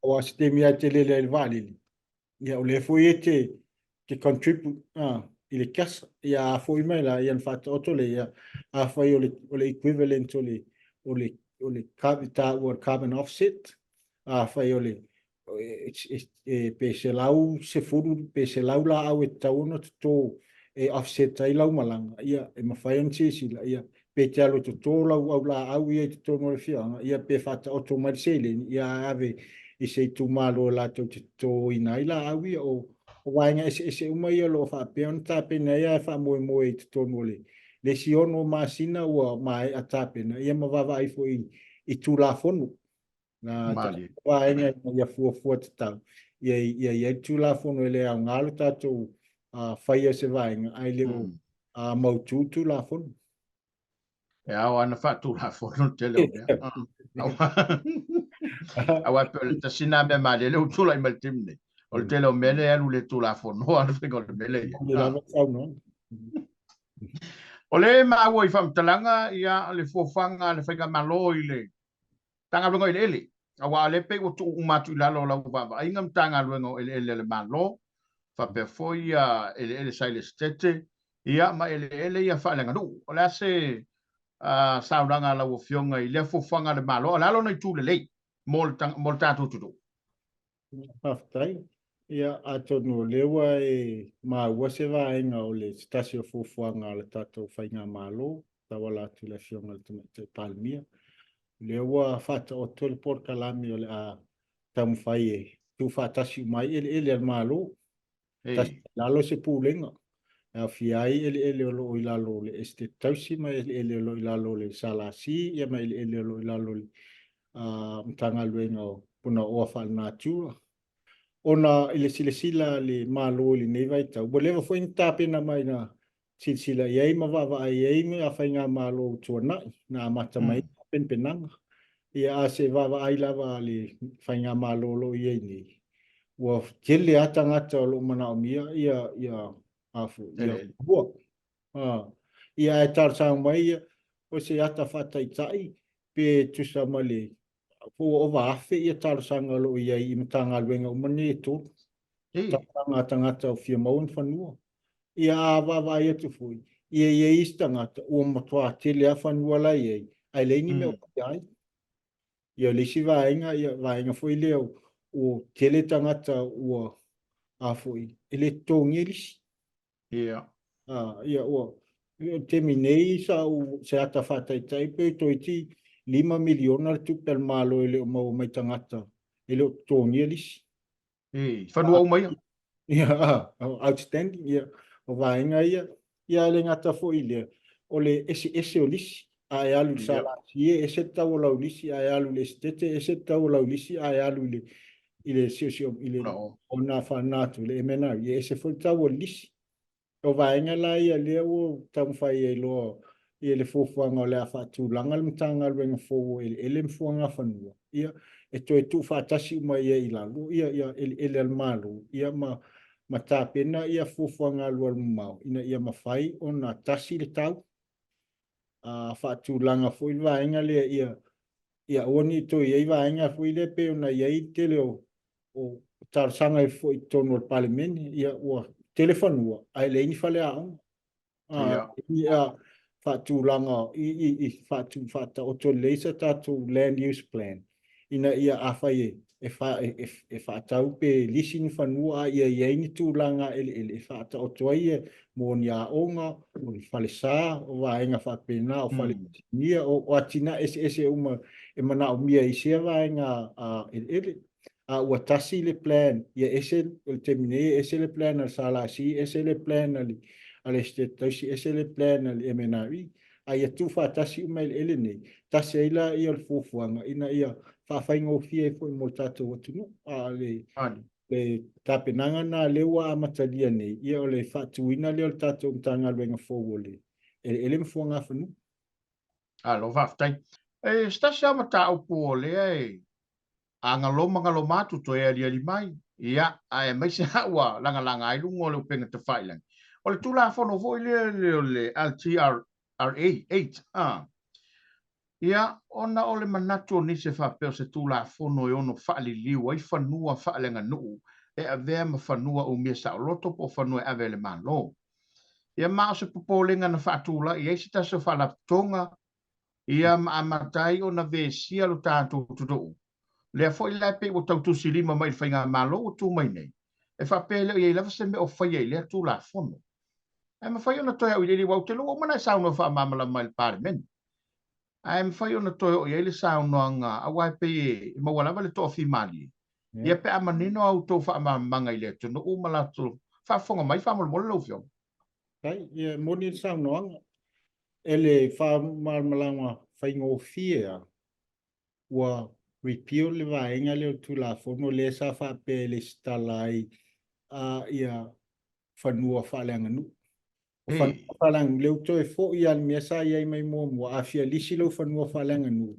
O a ste mia te lele el valili. Ia o le fo i te contribute i le kasa. Ia a fo i mai la ian fata o tole ia a fai o le equivalent o le carbon offset. A fai o le pe se lau se furu pe se lau la au e tauno to e offset ai lau malanga ia e mawhai an tisi la ia pe te alo to tō lau au la au ia te tō mora whianga ia pe whata o tō marisele ia ave i se tū malo la tō te tō ina i la au ia o wainga e umai alo o whapea on tāpena ia e wha moe moe i te tō mole le si ono māsina ua mai a tāpena ia mawawa ai fo i tū la whonu na wainga ia fua te tau ia tū la whonu e le au ngalo tātou whaia se vaenga, ai leo maututu la whonu. E au ana whatu la whonu te leo mea. Au ai pe ta sina mea ma le leo tula i maltimne. O le te leo mea le alu le tu la whonu, anu whinga le mele ia. O le maa ua i whamtalanga ia le fuafanga le whainga malo i le tanga lunga i le ele. Awa le pe o tu umatu i lalo lau baba. Ingam tanga lunga i le ele le malo. Fa foi ele sai le stete ia ma ele ia fa lenga no ola se sauranga la o fionga i le fofanga le malo ala lo nei tu le lei molta tu aftai ia atonu lewa e ma wase va inga o le stasio fofanga le tato fainga malo tawala tu le fionga te palmia lewa fata o tol portalami o le a tamfai tu fata si mai ele malo lalo se pulenga a fiai ele lo ilalo le este tausi ma ele lo ilalo le salasi ia ma ele lo ilalo le tanga luenga puna o fa natura ona ile sila le malo le nei vai tau. Bo lewa foi tape na mai na sila iei ma wa iei me a whai ngā malo tuana na mata mai pen penanga. Ia a se wa ai lava le whai ngā malo lo iei nei. Ua tele ata ngata o lo mana o mia ia afu ia bua. Ia e tar sang mai o se ata whatai tai pe tusa male. O afe ia tar sang lo iei i matanga luenga o mani e tō. Tangata o fia maun whanua. Ia a wawa ia tu fui. Ia istangata o matua tele a whanua la iei. Ai leini me o kai. Ia lisi vaenga fui leo o tele tangata ua a fui. Ele tōngi lisi. Ia. Ia o. Te minei sa o se ata whatai taipe toiti 5 miliona tu per malo ele o mau mai tangata. Ele o tōngi lisi. Whanua o mai. Ia, outstanding, ia. O vaenga ia le ngata fo ile. O le ese o lisi, a e alu sala. Ese tau o lau lisi, a e alu le stete, ese tau o lau lisi, a e alu ile sio, ile o na whanatu, le emena, ia ese fo tau o lisi. O vaenga la ia lea o tamwhai e loa, ia le fofuanga o le a whatu langa le mtanga luenga fo ele mfuanga whanua. Ia, e tu whatasi uma ia i lalu, ia ele almalu, ia ma tāpena ia fufuanga lua mau. Ina ia mawhai o na tasi le tau. Whatu langa fo i vaenga lea ia oni to ia i vaenga fo i le pe o na ia i tele o tarsanga i fo i tono al palimeni, ia ua telefonua, ai le ini whale ao. Ia whatu langa, whata o to leisa tatu land use plan. Ina ia awhai e whaatau pe lisini whanua ia ieni tūlanga ele whaata o toia mo ni a onga, o ni whale sā, o waenga whapena, o whale nia, o atina ese uma e mana o mia i sea waenga ele. Ua tasi le plan, ia ese le temine, ese le plan al salasi, ese le plan al estetausi, ese le plan al MNRI. Ia tu whaatasi uma ele nei. Tasi eila ia le fufuanga, ina ia whawhainga o fia e fo i mo tātou o tunu. Le tāpenanga nā lewa a matalia nei. Ia o le whatuina leo le tātou mtanga luenga fōu le. Ele mfuanga whanu. Alo, whaftai. Stasi ama tā upu o lea ngalo matu to e ali mai. Ia, ai mai se hawa langa ai lungo le upenga te whailang. O le tula whono fo i le LTRA 8. Ia, ona ole manatu ni se whapeo se tula whono e ono whaali liu, ai whanua whaalenga nuu, e a vea ma whanua o mia sa o loto po whanua e avele malo. Ia maa se popolenga na whaatula, ia isi tasa whalatonga, ia ma amatai o na vesia lo tātou tutou. Lea fo i lepe o tautusi lima mai whainga malo o tū mai nei. E whapele o iei lawa se me o whaia i lea tula whono. E ma whaia na toia o i liri wau te lo, o mana e sauna wha mamala mai le parliament. Ai me fai ona toi o ele saunoanga a wai pe e mawalawa le tofi mali. Ia pe amanino au tō wha manga i le tunu o malatu. Wha whonga mai wha molo lo fio. Kai, ia moni saunoanga. Ele wha malmalanga whaingo fia ua repeal le vaenga leo tula fono le sa wha pe le stalai ia whanua whaaleanga nu. Whanua leo toi fo i al mea sa iai mai mua a fia lisi lau whanua whaaleanga nu.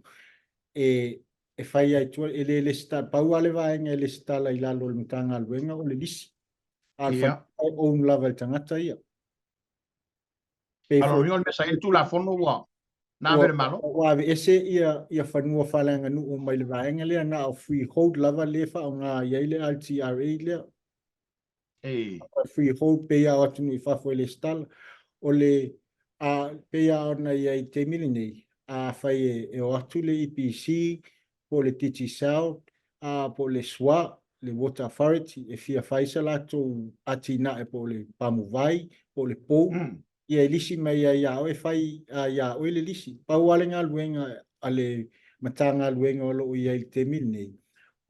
E whai ai tua ele stal, pau ale vaenga ele stala i lalo le mtanga luenga o le lisi. Al whanua o lava le tangata ia. Alo ringo mea sa ele tula fono ua. Nā vere malo? Wawe ese ia whanua whalenga nu o mai le vaenga lea na o freehold lava lefa o ngā iei le LTRA lea. Freehold peia o atunu i whafo le stala. O le peia o na iei te mili nei. A whai e o atu le EPC, po le Titi South, po le SWA, le Water Authority, e fia whaisa lato atina e po le Pamuvai, po le Pou. Ia lisi mai ia o e whai ia o le lisi. Pau ale ngā luenga ale matanga luenga o lo ia i te mil nei.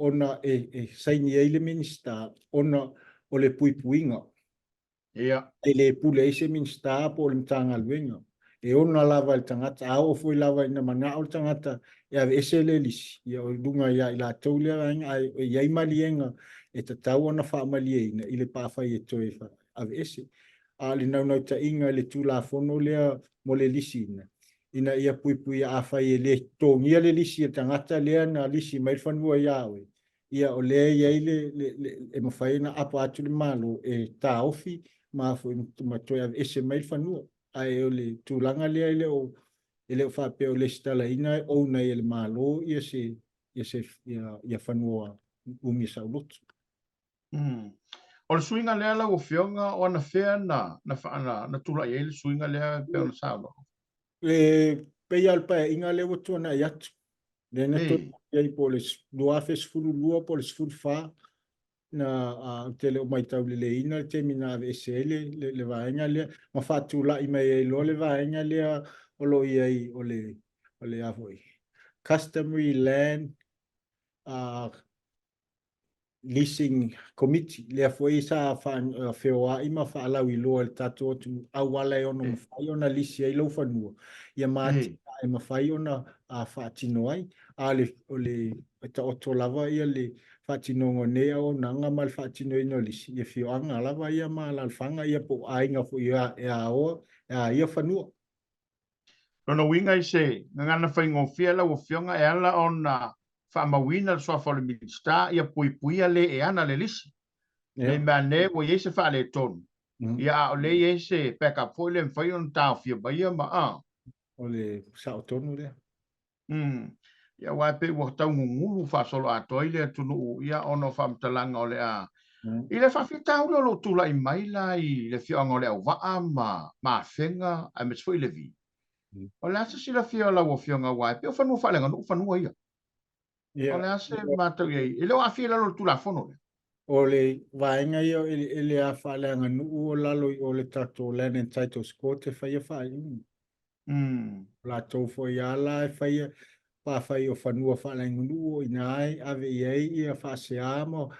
Ona e saini e le minista, ona o le puipuinga. Ia. E le pule e se minista po le matanga luenga. e ona lava le tangata a o foi lava ina mana o tangata e ave ese le lisi ia o lunga ia ila tau le anga ai ia malienga e te tau ona wha malieina i le pawhai e toe wha ave ese a le nau ta inga le tula fono lea mo le lisi ina ia pui a whai e le tongia le lisi e tangata lea na lisi mai whanua iawe ia o lea ia e mawhai na apa atu le malo e ta ofi ma fo ma toe ave ese mai whanua ai o le tūlanga lea ele o whapea o le stala ina o na ele malo ia se ia whanua umi saulotu. O le suinga lea la o fionga o na fea na tula i ele suinga lea pe ona saulo. Pei alpa inga le o tuana i atu. Le na to iai po le duafe sfuru lua po le sfuru wha na tele o mai tau le ina te mina ave esele le vaenga lea ma whatula i mai e lo le vaenga lea o lo iai o le avoi. Customary Land Leasing Committee le foi sa feoa i ma whaalau i loa le tato tu awala e ono mawhai ona lisi ai lau whanua ia maati e mawhai ona whaatino ai a le ta oto lava ia le whaatino ngonea o nanga mal whaatino ino lisi ia fioanga lava ia ma lalfanga ia po ainga fo ia e a oa ia whanua. Lona winga i se ngana whaingo fiala o fionga e ala ona whamawina le soa le minista ia puipuia le e ana le lisi. Le mane o iese wha le tonu. Ia o le iese peka po le mwhai on tau fia baia ma a. O le sao tonu lea. Ia waipe ua tau ngungulu wha solo a toi le tunu ia ono whamtalanga o le a. I le whawhitau lo tula i maila i le fionga o le au waa ma whenga a me tsfoi le vi. O le asa sila fia la o fionga waipe o whanua whalenga no whanua ia. O le ase mātau iei. I leo a fia lalo tula fono le. O le vaenga ia ele a whalenga nuu o lalo i o le tato Land and Titles Court e whaia whai. La tau foi ala e whaia whai o whanua whalenga nuu o inai ave iei ia whaase amo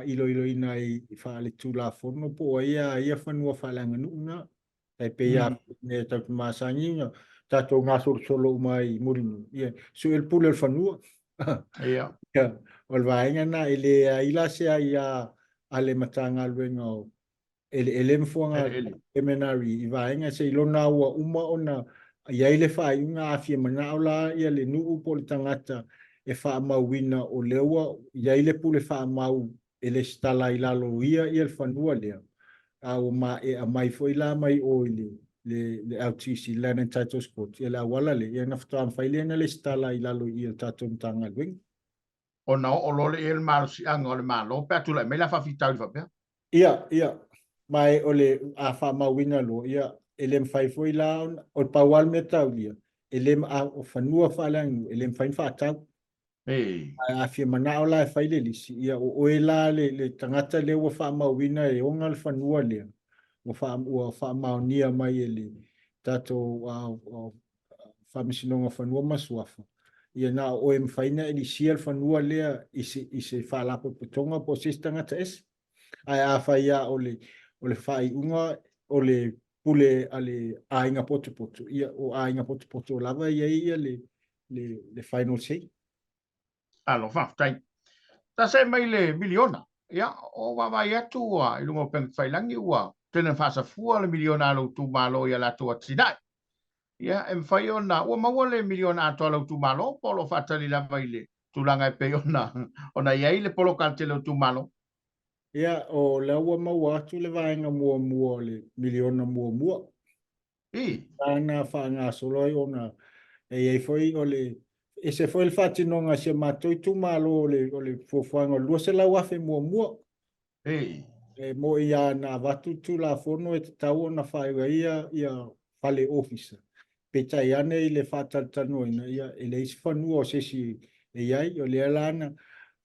ilo ina i whaale tula fono po ia whanua whalenga nuu na. Tai pe ia ne tatu masangi tato ngā solo mai murimu. SOALEPULE le whanua. Ia. O le vaenga na ele ila sea ia ale matanga luenga o ele mfuanga Missionary i vaenga se ilona ua uma ona ia ile whai unga afia manaola ia le nuu po le tangata e wha mauina o leua ia ile pule wha mau ele stala ilalo ia le whanua lea au mai foi la mai o le LTC Land and Titles Court ia la wala le ia na whatoa mwhailena le stala ilalo ia tato mtanga luenga. O na o lole el malo si anga o le malo pe atula me la whawhitau i whapea. Ia. Mai o le a whamawina lo ia ele mwhaifoi la o le pawal me tau lia ele o whanua whalangu ele mwhain whatau. A fia mana o la e whaile lisi ia o e la le tangata le ua whamawina e onga le whanua lea. Ua whamawnia mai ele tato whamisinonga whanua masuafa. Ia na o e mwhaina e lisia le whanua lea i se whalapo putonga po sistanga ta esi. Ai a whaia o le whai unga o le pule a le ainga potopoto. Ia o ainga potopoto lava ia le final say. Alo, whaftai. Ta se mai le miliona. Ia, o wawai atu ua, i lungo peng whailangi ua. Tena whasa fua le miliona alo tu malo ia la tua tinai. Ia, e mwhai ona, ua maua le miliona ato alo tu malo, polo whatali lava i le tulanga e pe ona iai le polo kante lo tu malo. Ia, o le ua maua atu le vaenga mua le miliona mua. Ana whaanga soloi ona e foi o le e se foi le whatinonga se matoi tu malo o le fuafuanga lua se lau afe mua. E mo ia na watu tu la fono e te tau ona whaewa ia whale officer. Peta iane i le whatatano ina ia e le isi whanua o sesi e iai o le alana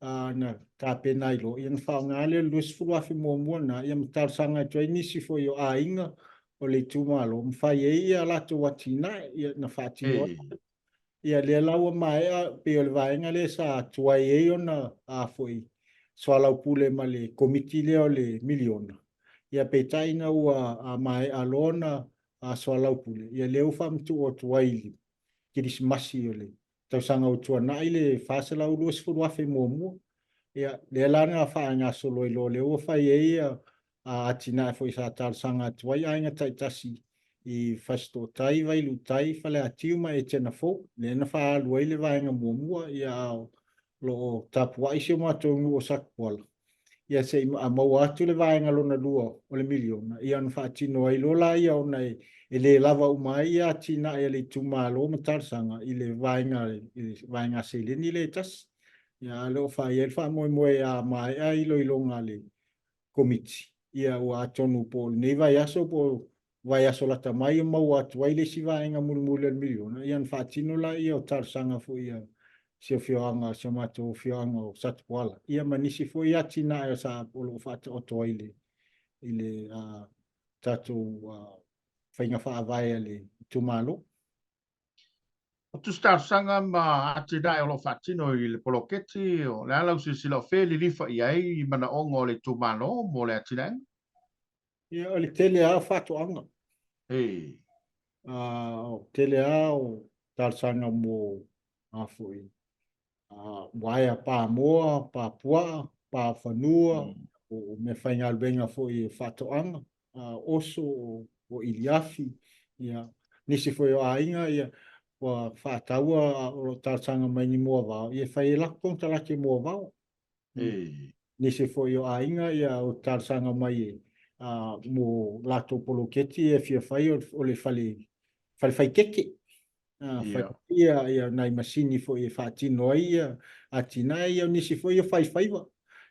na ka pena ilo. Ia na whaongale luas furu afe mua na ia mtarsanga tua inisi foi o a inga o le tumalo. Mwhai e ia lato watina ia na whatino. Ia le laua mai pe o le vaenga le sa tuai e ona a foi. SOALEPULE ma le komiti leo le miliona. Ia petaina ua mai alona SOALEPULE ia leu whamtu o tuaili Kirismasi o le tausanga o tuana i le whasala o luas furuafe mua ia le lana whaanga solo i lo le ua whai ia atina e fo i sa tarsanga tuai ainga taitasi i fasto tai vailu tai fale atiu ma e tena fo le na wha alua i le vaenga mua ia lo tapua i se matongu o sakpola ia se a mau atu le vaenga lona lua o le miliona ia na wha atino ai lola ia o nei e le lava umai ia tina e le tumalo ma tarsanga i le vaenga se le ni le tas ia lo wha ia wha moe a mai ai lo ilonga le komiti ia o atonu po nei vai aso po vai aso lata mai mau atu ai le si vaenga mulmule le miliona ia na wha atino la ia o tarsanga fu ia se fioanga se mato fioanga o satpoala ia manisi fo ia tina e sa polo fata o toile ile tatu fainga fa vai le tumalo O tu sanga ma atina e lo fatino i le poloketi o le ala usi sila fe li lifa i ai i mana ongo le tumano mo le atina. ia o le tele a fatu anga o tele a o tarsanga mo afoi waia pa moa, pa pua, pa whanua, o me whainga albenga fo i whatoanga, oso o iliafi, ia, nisi fo i o ainga, ia, wa whataua o tarsanga mai ni mua vau, ia whai lakong talake mua vau. Nisi fo i o ainga, ia o tarsanga mai mo lato poloketi, e fia whai o le whai keke. Ia nai masini fo i whaatino ia atina ia nisi fo i whaiwhaiwa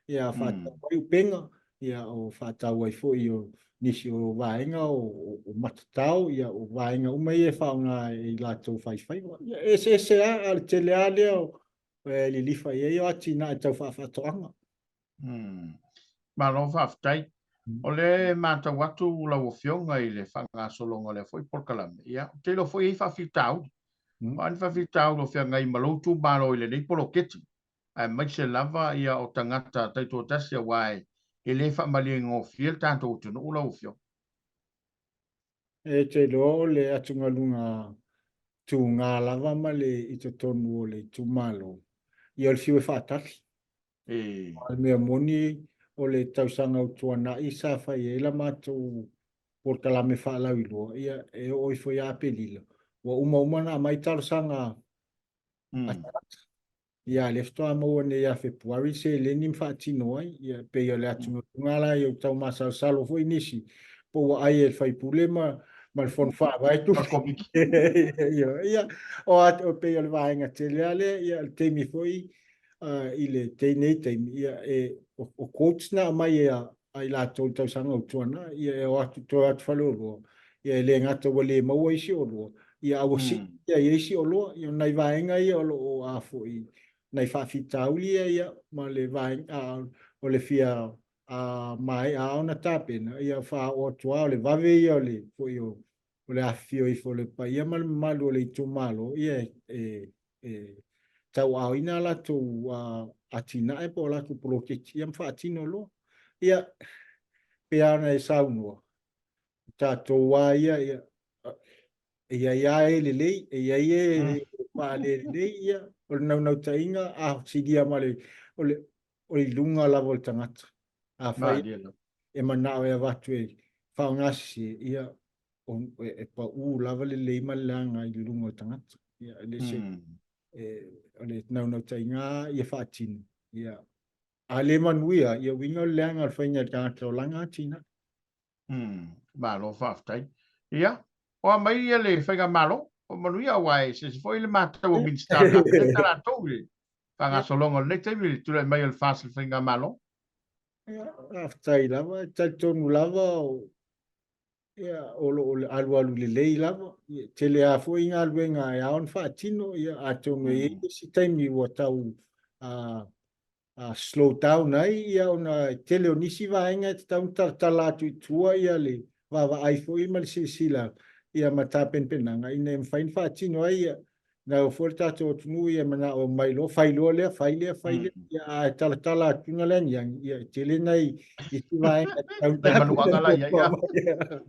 ia whaatau i penga ia o whaatau ai fo i o nisi o vaenga o matatau ia o vaenga umai e whaunga i lato whaiwhaiwa ia ese a al tele a leo li lifa ia atina e tau whaatoanga Ma lo whaftai o le mata watu la o fionga i le whanga solonga le foi porkalame ia te lo foi i whawhitau Wan fa vitau lo fia ngai malotu balo ile nei poloketi. Ai mai se lava ia o tangata taito tasia wai. E le fa mali ngo fiel tanto tu no ula ufio. E te lo le atunga lunga tu ngā lava ma le i te tonu o le tu malo. I o le fiwe whaataki. Al mea moni o le tausanga o tuana i sa whai e la mātou portalame whaalau i loa. Ia e oi fwoi a pelila. Wa umana mai tausanga ia le ftoa mo ne ia February se le nim fatino ai ia pe ia le atu ngala ia tau masa salo foi nisi po ai e fai pulema mal fon fa vai tu ia o at o pe ia le vai nga tele ale ia te mi foi ile te nei te ia e o coach na mai ia ai la tau sanga o tuana ia o atu to at falo ia le ngata wale mo isi o ia o si ia isi o lo ia nai vai nga ia o a foi nei whawhitaulia ia, ma le vai o le fia mai a ona tapena, ia wha o tua o le vave ia o le o le awhio i fo le pa, ia malu o le itu malo, ia tau au ina la tu atina e po la tu proketi, ia mwha atino lo, ia peana e saunua, tatou wā ia, ia e le lei, ia e pa le lei ia, o le nau tainga, sigia male, o le lunga la vol tangata. Whai, e manao e watu e whaongasi ia, e pa lava le lei malanga i lunga o tangata. Ia, le se, o le nau tainga, ia whaatino. Ia, a le manuia, ia winga o leanga al whainga tangata o langa atina. Ma lo whaftai. Ia, o mai ia le whainga malo, o manuia wai, se foi le mata o minister ka, le tala tau le. Panga solongo le te mili tu le mai el fácil whainga malo. Aftai lava, tai tonu lava, ia, o le alu le lei lava, te le a fo inga aluenga e aon whaatino, ia, a tonu e si taimi ua tau slow down ai, ia, ona tele o nisi vaenga, te tau tartalatu i tua, ia, le, vava ai fo ima le sila, ia matapen penanga, ina em fain whaatino ai, ia, na o fuer tato o tunu ia mana o mailo, whailo lea, whailea, ia a tala tunga len yang, ia tele nei, i ti vaenga, tau Nei manuanga la ia, ia.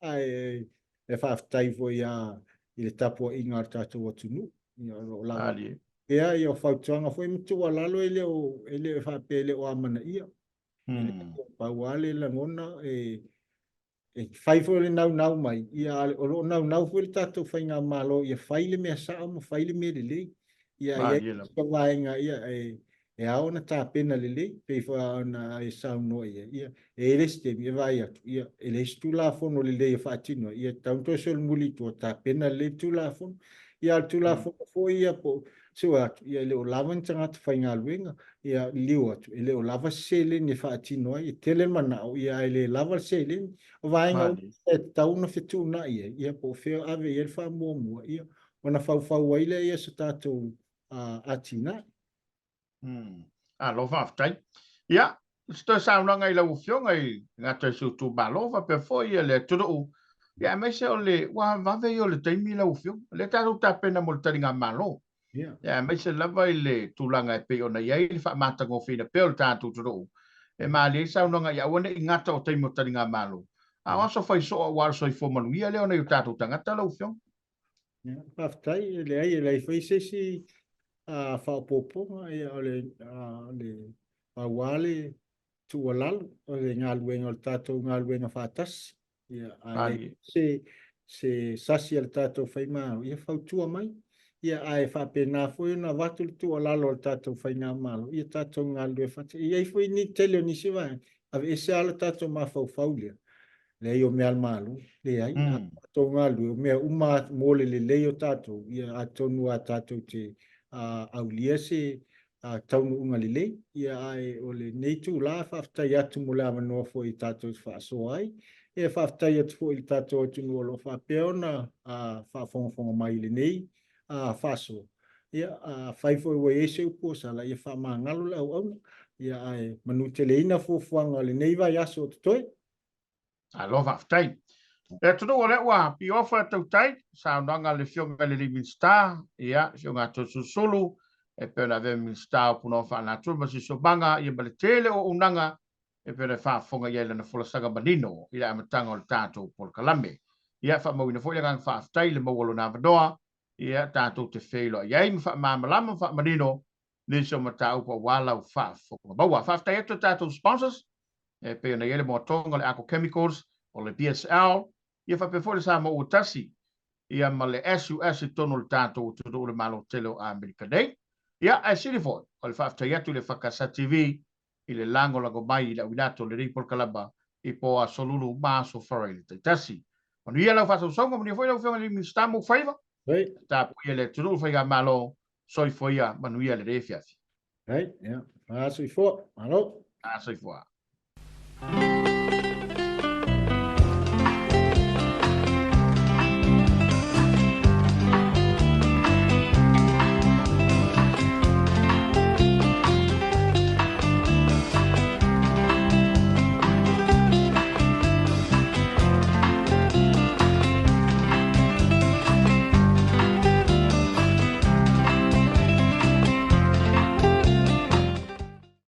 ai e whaafitai fo ia i le tapo i ngā tātou atunu. Ia ro lawa. Ia i o whautuanga fo i mtua lalo e leo whaapele o amana ia. Pauale la ngona e whai fo le nau mai. Ia o lo nau fo le tātou whai ngā malo ia whai le mea saa mo whai le mea le lei. Ia ia kawaenga ia e aona tā pena le lei. Pei wha ana e sao noa ia. E reste mi e vai atu. Ia e le stu la fono le lei e whaatino. Ia taunto sol muli tua tā pena le tu la fono. Ia tu la fono fo ia po sua atu. Ia leo lava ni tangata whai ngā luenga. Ia liu atu. E leo lava sele ni whaatino ai. E tele manao. Ia e le lava sele. O vaenga o tauna whetu na ia. Ia po wheo ave ia wha mua. Ia ona whau waile ia sa tātou atina. Lo whaftai. Ia, sto saunanga i lau whionga i ngata su tu balova pe fo ia le turu. Ia me se o le wave i o le taimi lau whionga. Le tātou tā pena mo le taringa malo. Ia me se lava i le tūlanga e pe ona iai li wha mātango whina pe o le tātou turu. E mā le saunanga i awane i ngata o taimi o taringa malo. A waso whai soa wala soi fo manuia le ona i tātou tangata lau whionga. Whaftai, le ai e lei whai sesi whaopoponga e o le wale tualalu o le ngā luenga o le tātou ngā luenga whātasi. Ia se sasi al tātou whai māo. Ia whautua mai. Ia ai whapena fwoi na watu le tualalu o le tātou whai ngā mālo. Ia tātou ngā luenga whātasi. Ia i fwoi ni tele o nisi vai. Ave ese ala tātou mā whaulia. Le ai o mea malu, le ai, ato ngalu, o mea uma mole le leo tātou, ia atonu a tātou te aulia se taunu unga le lei, ia ai o le neitu la whaftai atu mo le amanoa fo i tātou whaasoa ai, ia whaftai atu fo i tātou atu nuolo whapeona whaafonga mai le nei, whaasoa. Ia whaifo i wai ese upōsala, ia whaamangalo le au auna, ia ai manu te leina fuanga le nei vai aso o toi. Alo whaftai. E tunu o le ua pi ofa tau tai, saunanga le whionga le Missionary, ia, whionga Toeolesulusulu, e pēna ve Missionary o puno wha nātua, masi sobanga, ia male tele o unanga, e pēna whaafonga ia lana fulasaga manino, ia amatanga o le tātou pol kalame. Ia whaamawina fo ia ngang whaaftai le mawalo nā vanoa, ia tātou te wheilo. Ia imi whaamalama whaamanino, niso matau pa wala o whaafonga. Baua, whaaftai eto tātou sponsors, e pe na yele mo tonga le ako chemicals o le BSL ia fa pe fole sa mo utasi ia ma le SUS tono le tato o tudo le malo telo a America Day ia a silifo o le fa ya tu le fakasa TV i le lango la go mai la wilato le ripol kalaba i po a solulu maso foreign tasi o ia la fa so songa mo ni foi la fa le mistamo faiva ta pu le tudo fa ga malo soi foi a manuia le refiasi ja, so i fo malo so i fo